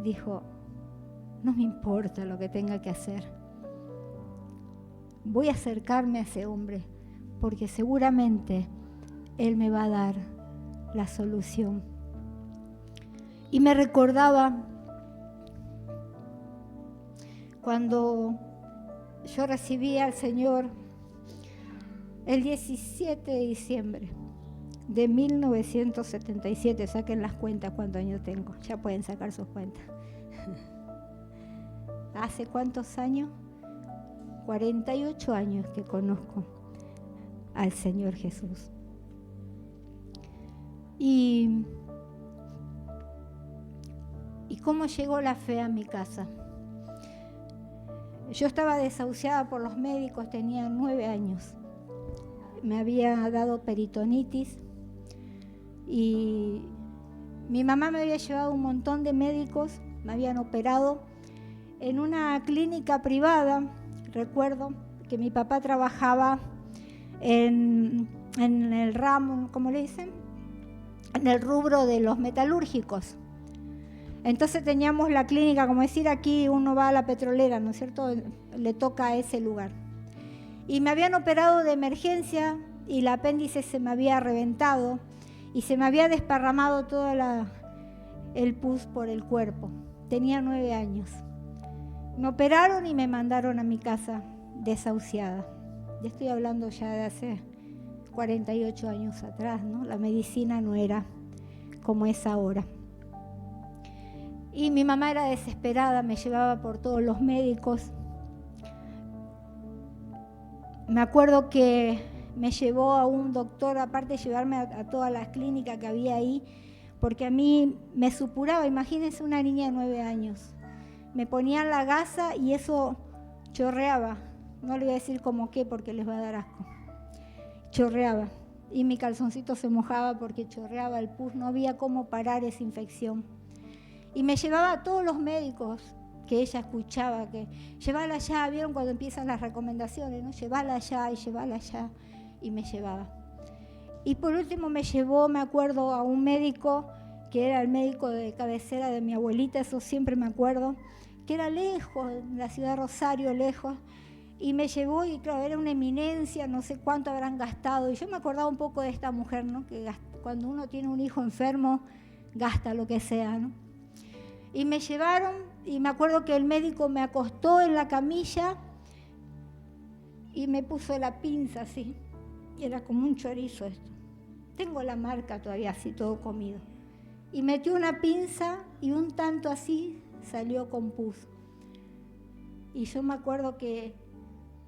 dijo, no me importa lo que tenga que hacer. Voy a acercarme a ese hombre porque seguramente él me va a dar la solución. Y me recordaba cuando yo recibí al Señor el 17 de diciembre de 1977. Saquen las cuentas cuántos años tengo. Ya pueden sacar sus cuentas. ¿Hace cuántos años? 48 años que conozco al Señor Jesús. ¿Y cómo llegó la fe a mi casa? Yo estaba desahuciada por los médicos, tenía 9 años. Me había dado peritonitis y mi mamá me había llevado a un montón de médicos, me habían operado en una clínica privada. Recuerdo que mi papá trabajaba en el ramo, ¿cómo le dicen? En el rubro de los metalúrgicos. Entonces teníamos la clínica, como decir aquí uno va a la petrolera, ¿no es cierto? Le toca a ese lugar. Y me habían operado de emergencia y el apéndice se me había reventado y se me había desparramado todo el pus por el cuerpo. Tenía 9 años. Me operaron y me mandaron a mi casa desahuciada. Ya estoy hablando ya de hace 48 años atrás, ¿no? La medicina no era como es ahora. Y mi mamá era desesperada, me llevaba por todos los médicos. Me acuerdo que me llevó a un doctor, aparte de llevarme a todas las clínicas que había ahí, porque a mí me supuraba, imagínense una niña de 9 años. Me ponían la gasa y eso chorreaba. No le voy a decir como qué porque les va a dar asco. Chorreaba. Y mi calzoncito se mojaba porque chorreaba el pus. No había cómo parar esa infección. Y me llevaba a todos los médicos que ella escuchaba, que llévala allá, ¿vieron cuando empiezan las recomendaciones, ¿no? Llévala allá y llévala allá. Y me llevaba. Y por último me llevó, me acuerdo, a un médico que era el médico de cabecera de mi abuelita, eso siempre me acuerdo, que era lejos, en la ciudad de Rosario, lejos. Y me llevó y claro, era una eminencia, no sé cuánto habrán gastado. Y yo me acordaba un poco de esta mujer, ¿no? Que cuando uno tiene un hijo enfermo, gasta lo que sea, ¿no? Y me llevaron y me acuerdo que el médico me acostó en la camilla y me puso la pinza así. Y era como un chorizo esto. Tengo la marca todavía así, todo comido. Y metió una pinza y un tanto así salió con pus. Y yo me acuerdo que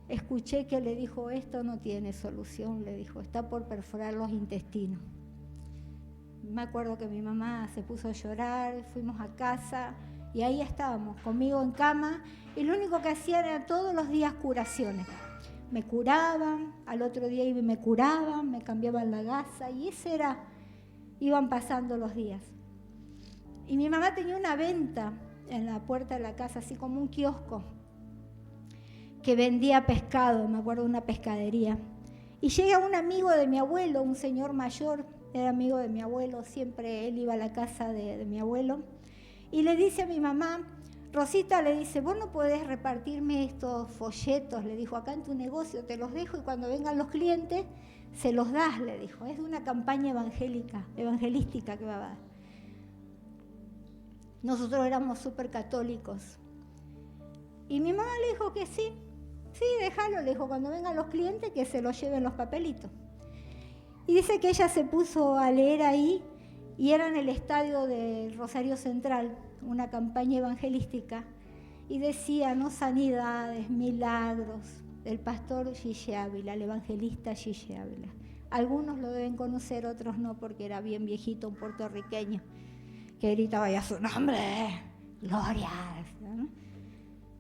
escuché que le dijo, esto no tiene solución, le dijo, está por perforar los intestinos. Me acuerdo que mi mamá se puso a llorar, fuimos a casa y ahí estábamos, conmigo en cama, y lo único que hacían era todos los días curaciones. Me curaban, al otro día me curaban, me cambiaban la gasa y ese era, iban pasando los días. Y mi mamá tenía una venta en la puerta de la casa, así como un kiosco, que vendía pescado, me acuerdo de una pescadería. Y llega un amigo de mi abuelo, un señor mayor, era amigo de mi abuelo, siempre él iba a la casa de mi abuelo, y le dice a mi mamá, Rosita, le dice, vos no podés repartirme estos folletos, le dijo, acá en tu negocio te los dejo y cuando vengan los clientes se los das, le dijo, es de una campaña evangelística que va a dar. Nosotros éramos súper católicos. Y mi mamá le dijo que sí, déjalo, le dijo, cuando vengan los clientes que se los lleven los papelitos. Y dice que ella se puso a leer ahí y era en el estadio de Rosario Central, una campaña evangelística, y decía, no sanidades, milagros, del pastor Gille Ávila, el evangelista Gille Ávila. Algunos lo deben conocer, otros no, porque era bien viejito, un puertorriqueño, que gritaba ya su nombre, Gloria, ¿no?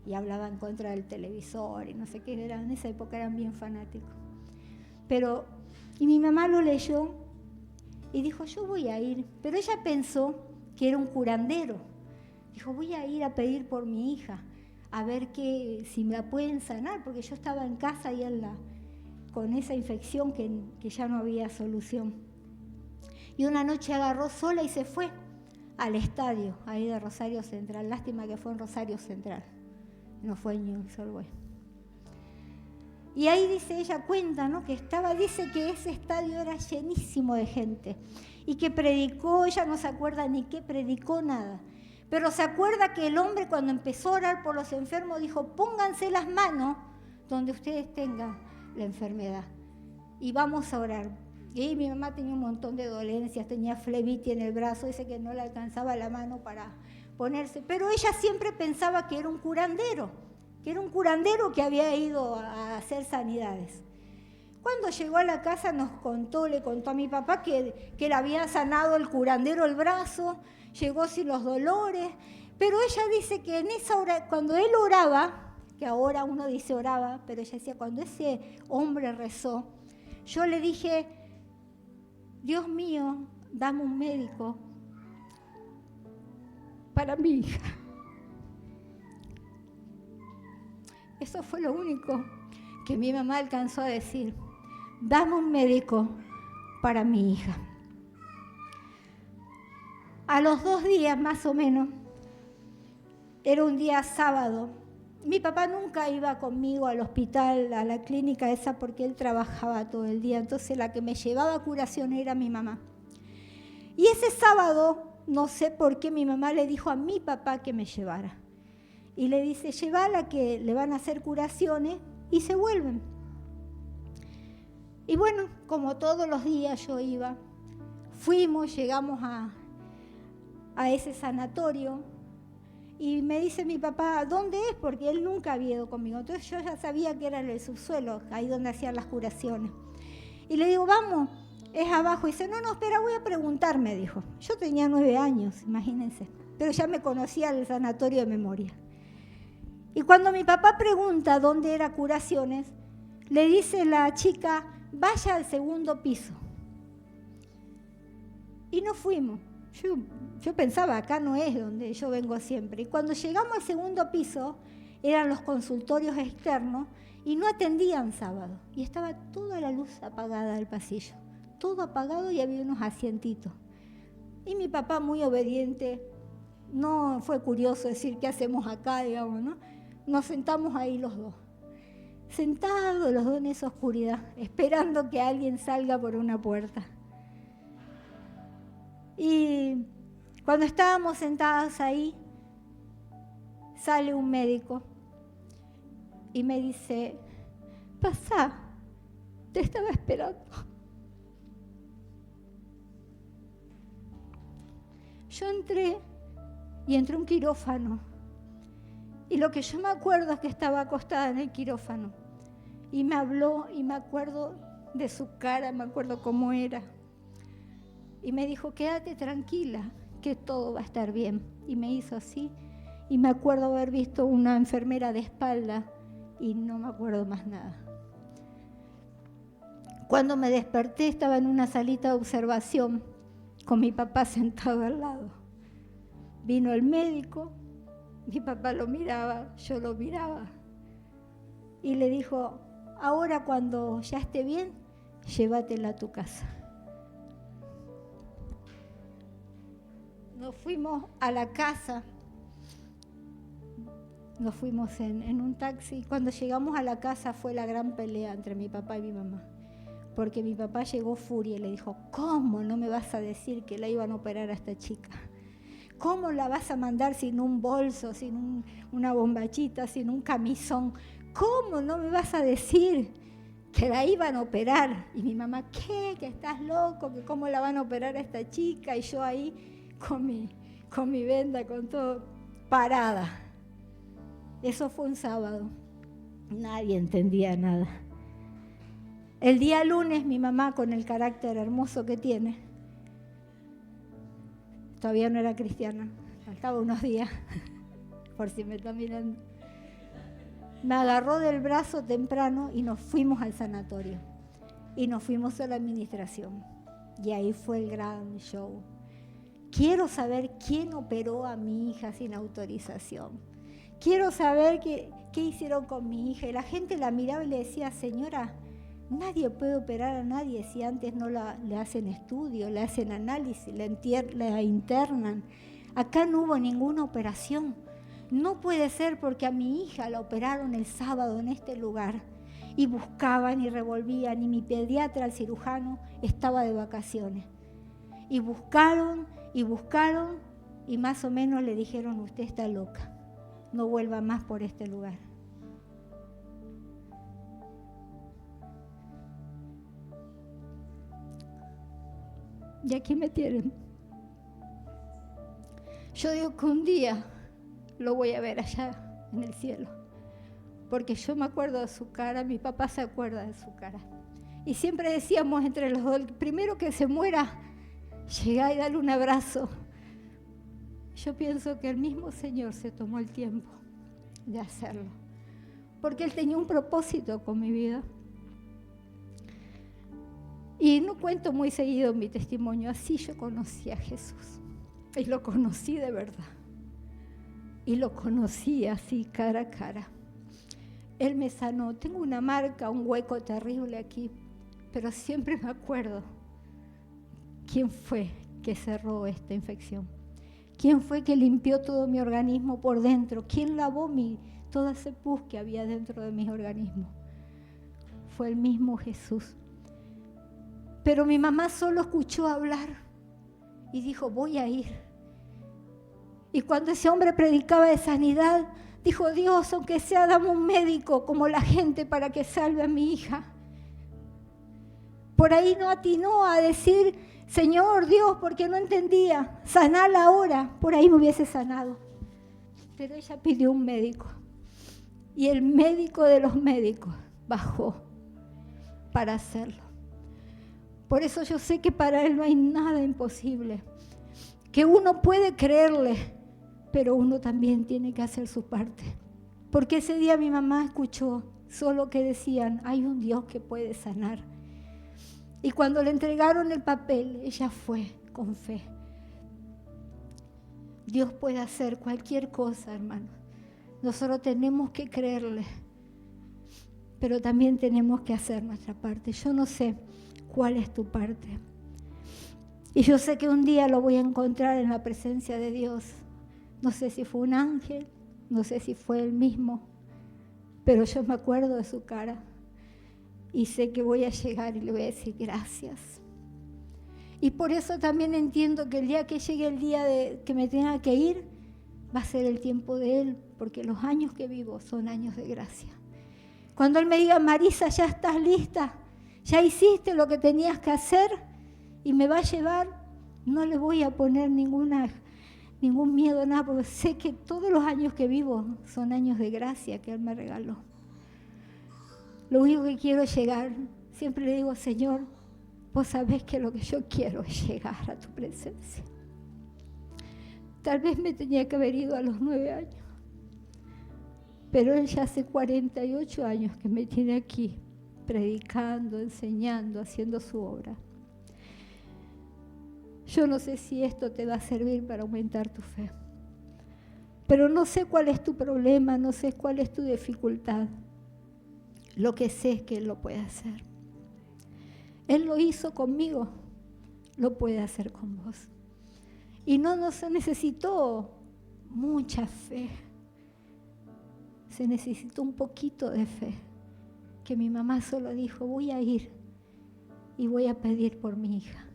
Y hablaba en contra del televisor y no sé qué, en esa época eran bien fanáticos. Y mi mamá lo leyó y dijo, yo voy a ir, pero ella pensó que era un curandero. Dijo, voy a ir a pedir por mi hija, a ver si me la pueden sanar, porque yo estaba en casa y con esa infección que ya no había solución. Y una noche agarró sola y se fue al estadio, ahí de Rosario Central. Lástima que fue en Rosario Central, no fue en Newell's Old Boys. Y ahí dice, ella cuenta, ¿no? Dice que ese estadio era llenísimo de gente y que predicó, ella no se acuerda ni qué predicó, nada. Pero se acuerda que el hombre cuando empezó a orar por los enfermos dijo, pónganse las manos donde ustedes tengan la enfermedad y vamos a orar. Y mi mamá tenía un montón de dolencias, tenía flebitis en el brazo, dice que no le alcanzaba la mano para ponerse, pero ella siempre pensaba que era un curandero, que era un curandero que había ido a hacer sanidades. Cuando llegó a la casa le contó a mi papá que le había sanado el curandero el brazo, llegó sin los dolores, pero ella dice que en esa hora, cuando él oraba, que ahora uno dice oraba, pero ella decía, cuando ese hombre rezó, yo le dije, Dios mío, dame un médico para mi hija. Eso fue lo único que mi mamá alcanzó a decir. Dame un médico para mi hija. A los 2 días más o menos, era un día sábado, mi papá nunca iba conmigo al hospital, a la clínica esa, porque él trabajaba todo el día, entonces la que me llevaba a curación era mi mamá. Y ese sábado, no sé por qué, mi mamá le dijo a mi papá que me llevara. Y le dice, llévala que le van a hacer curaciones y se vuelven. Y bueno, como todos los días yo iba, llegamos a ese sanatorio y me dice mi papá, ¿dónde es? Porque él nunca había ido conmigo. Entonces yo ya sabía que era en el subsuelo, ahí donde hacían las curaciones. Y le digo, vamos, es abajo. Y dice, no, espera, voy a preguntar, me dijo. Yo tenía 9 años, imagínense, pero ya me conocía el sanatorio de memoria. Y cuando mi papá pregunta dónde era curaciones, le dice la chica, vaya al 2º piso. Y nos fuimos. Yo pensaba, acá no es donde yo vengo siempre. Y cuando llegamos al 2º piso, eran los consultorios externos y no atendían sábado. Y estaba toda la luz apagada del pasillo. Todo apagado y había unos asientitos. Y mi papá, muy obediente, no fue curioso decir qué hacemos acá, digamos, ¿no? Nos sentamos ahí los dos. Sentados los dos en esa oscuridad, esperando que alguien salga por una puerta. Y cuando estábamos sentados ahí, sale un médico y me dice, pasá, te estaba esperando. Yo entré un quirófano. Y lo que yo me acuerdo es que estaba acostada en el quirófano. Y me habló y me acuerdo de su cara, me acuerdo cómo era. Y me dijo, quédate tranquila, que todo va a estar bien. Y me hizo así. Y me acuerdo haber visto una enfermera de espalda y no me acuerdo más nada. Cuando me desperté estaba en una salita de observación con mi papá sentado al lado. Vino el médico, mi papá lo miraba, yo lo miraba. Y le dijo, ahora cuando ya esté bien, llévatela a tu casa. Nos fuimos a la casa, nos fuimos en un taxi. Cuando llegamos a la casa fue la gran pelea entre mi papá y mi mamá. Porque mi papá llegó furia y le dijo, ¿cómo no me vas a decir que la iban a operar a esta chica? ¿Cómo la vas a mandar sin un bolso, sin una bombachita, sin un camisón? ¿Cómo no me vas a decir que la iban a operar? Y mi mamá, ¿qué? ¿Que estás loco? ¿Que cómo la van a operar a esta chica? Y yo ahí con mi venda, con todo, parada. Eso fue un sábado. Nadie entendía nada. El día lunes, mi mamá, con el carácter hermoso que tiene, todavía no era cristiana, faltaba unos días, por si me está mirando, me agarró del brazo temprano y nos fuimos al sanatorio. Y nos fuimos a la administración. Y ahí fue el gran show. Quiero saber quién operó a mi hija sin autorización. Quiero saber qué hicieron con mi hija. Y la gente la miraba y le decía, señora, nadie puede operar a nadie si antes no le hacen estudio, le hacen análisis, la internan. Acá no hubo ninguna operación. No puede ser porque a mi hija la operaron el sábado en este lugar. Y buscaban y revolvían y mi pediatra, el cirujano, estaba de vacaciones. Y buscaron y más o menos le dijeron, usted está loca, no vuelva más por este lugar. Y aquí me tienen. Yo digo que un día lo voy a ver allá en el cielo, porque yo me acuerdo de su cara, mi papá se acuerda de su cara. Y siempre decíamos entre los dos, el primero que se muera, llegá y dale un abrazo. Yo pienso que el mismo Señor se tomó el tiempo de hacerlo, porque Él tenía un propósito con mi vida. Y no cuento muy seguido mi testimonio, así yo conocí a Jesús. Y lo conocí de verdad. Y lo conocí así, cara a cara. Él me sanó. Tengo una marca, un hueco terrible aquí, pero siempre me acuerdo quién fue que cerró esta infección. ¿Quién fue que limpió todo mi organismo por dentro? ¿Quién lavó todo ese pus que había dentro de mi organismo? Fue el mismo Jesús. Pero mi mamá solo escuchó hablar y dijo, voy a ir. Y cuando ese hombre predicaba de sanidad, dijo, Dios, aunque sea, dame un médico como la gente para que salve a mi hija. Por ahí no atinó a decir, Señor Dios, porque no entendía, sanala ahora, por ahí me hubiese sanado. Pero ella pidió un médico y el médico de los médicos bajó para hacerlo. Por eso yo sé que para Él no hay nada imposible, que uno puede creerle, pero uno también tiene que hacer su parte. Porque ese día mi mamá escuchó solo que decían, hay un Dios que puede sanar. Y cuando le entregaron el papel, ella fue con fe. Dios puede hacer cualquier cosa, hermano. Nosotros tenemos que creerle, pero también tenemos que hacer nuestra parte. Yo no sé cuál es tu parte. Y yo sé que un día lo voy a encontrar en la presencia de Dios. No sé si fue un ángel, no sé si fue él mismo, pero yo me acuerdo de su cara. Y sé que voy a llegar y le voy a decir gracias. Y por eso también entiendo que el día que llegue el día de que me tenga que ir, va a ser el tiempo de Él, porque los años que vivo son años de gracia. Cuando Él me diga, Marisa, ya estás lista, ya hiciste lo que tenías que hacer y me va a llevar, no le voy a poner ningún miedo, nada, porque sé que todos los años que vivo son años de gracia que Él me regaló. Lo único que quiero es llegar. Siempre le digo, Señor, vos sabés que lo que yo quiero es llegar a tu presencia. Tal vez me tenía que haber ido a los 9 años, pero Él ya hace 48 años que me tiene aquí, predicando, enseñando, haciendo su obra. Yo no sé si esto te va a servir para aumentar tu fe, pero no sé cuál es tu problema, no sé cuál es tu dificultad. Lo que sé es que Él lo puede hacer. Él lo hizo conmigo, lo puede hacer con vos. Y no se necesitó mucha fe, se necesitó un poquito de fe, que mi mamá solo dijo, voy a ir y voy a pedir por mi hija.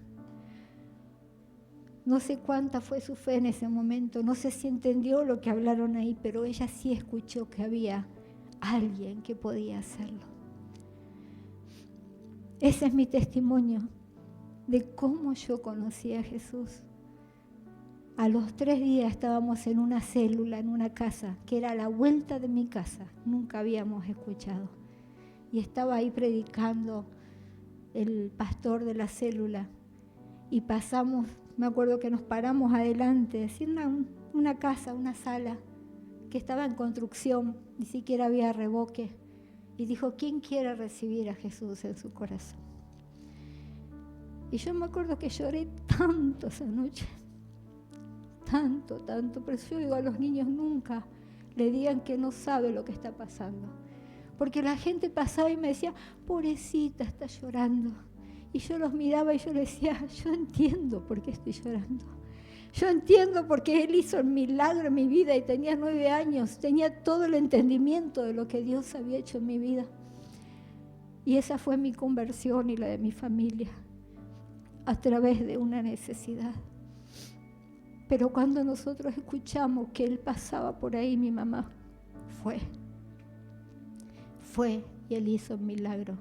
No sé cuánta fue su fe en ese momento, no sé si entendió lo que hablaron ahí, pero ella sí escuchó que había alguien que podía hacerlo. Ese es mi testimonio de cómo yo conocí a Jesús. A los 3 días estábamos en una célula, en una casa, que era a la vuelta de mi casa, nunca habíamos escuchado. Y estaba ahí predicando el pastor de la célula. Y pasamos, me acuerdo que nos paramos adelante, así una casa, una sala, que estaba en construcción, ni siquiera había revoque. Y dijo, ¿quién quiere recibir a Jesús en su corazón? Y yo me acuerdo que lloré tanto esa noche. Tanto, pero yo digo a los niños nunca le digan que no sabe lo que está pasando. Porque la gente pasaba y me decía, pobrecita, está llorando. Y yo los miraba y yo les decía, yo entiendo por qué estoy llorando. Yo entiendo por qué Él hizo el milagro en mi vida y tenía 9 años, tenía todo el entendimiento de lo que Dios había hecho en mi vida. Y esa fue mi conversión y la de mi familia, a través de una necesidad. Pero cuando nosotros escuchamos que Él pasaba por ahí, mi mamá fue y Él hizo un milagro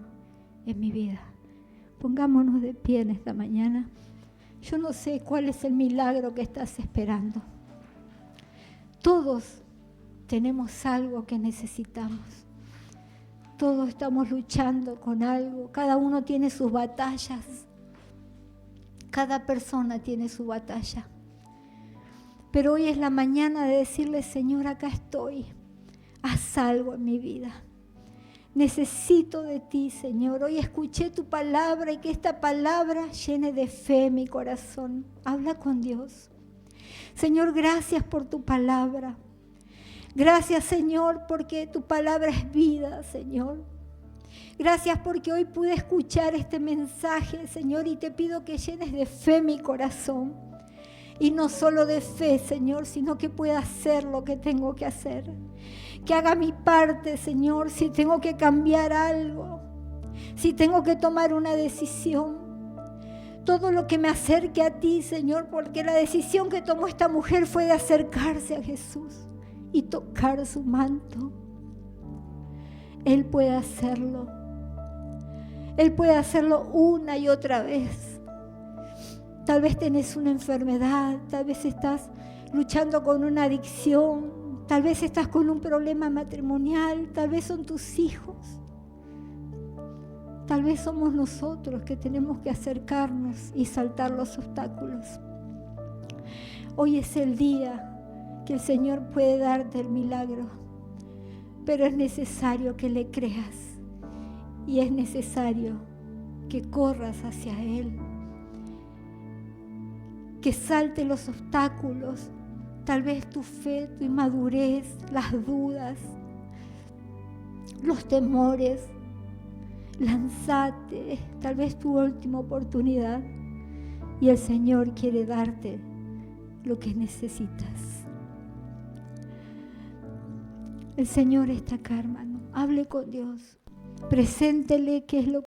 en mi vida. Pongámonos de pie en esta mañana. Yo no sé cuál es el milagro que estás esperando. Todos tenemos algo que necesitamos. Todos estamos luchando con algo. Cada uno tiene sus batallas. Cada persona tiene su batalla. Pero hoy es la mañana de decirle, Señor, acá estoy. Haz algo en mi vida. Necesito de ti, Señor. Hoy escuché tu palabra y que esta palabra llene de fe mi corazón. Habla con Dios. Señor, gracias por tu palabra. Gracias, Señor, porque tu palabra es vida, Señor. Gracias porque hoy pude escuchar este mensaje, Señor, y te pido que llenes de fe mi corazón. Y no solo de fe, Señor, sino que pueda hacer lo que tengo que hacer. Que haga mi parte, Señor, si tengo que cambiar algo, si tengo que tomar una decisión. Todo lo que me acerque a ti, Señor, porque la decisión que tomó esta mujer fue de acercarse a Jesús y tocar su manto. Él puede hacerlo. Él puede hacerlo una y otra vez. Tal vez tenés una enfermedad, tal vez estás luchando con una adicción, tal vez estás con un problema matrimonial, tal vez son tus hijos. Tal vez somos nosotros que tenemos que acercarnos y saltar los obstáculos. Hoy es el día que el Señor puede darte el milagro, pero es necesario que le creas y es necesario que corras hacia Él, que salte los obstáculos, tal vez tu fe, tu inmadurez, las dudas, los temores. Lánzate, tal vez tu última oportunidad, y el Señor quiere darte lo que necesitas. El Señor está acá, hermano. Hable con Dios. Preséntele qué es lo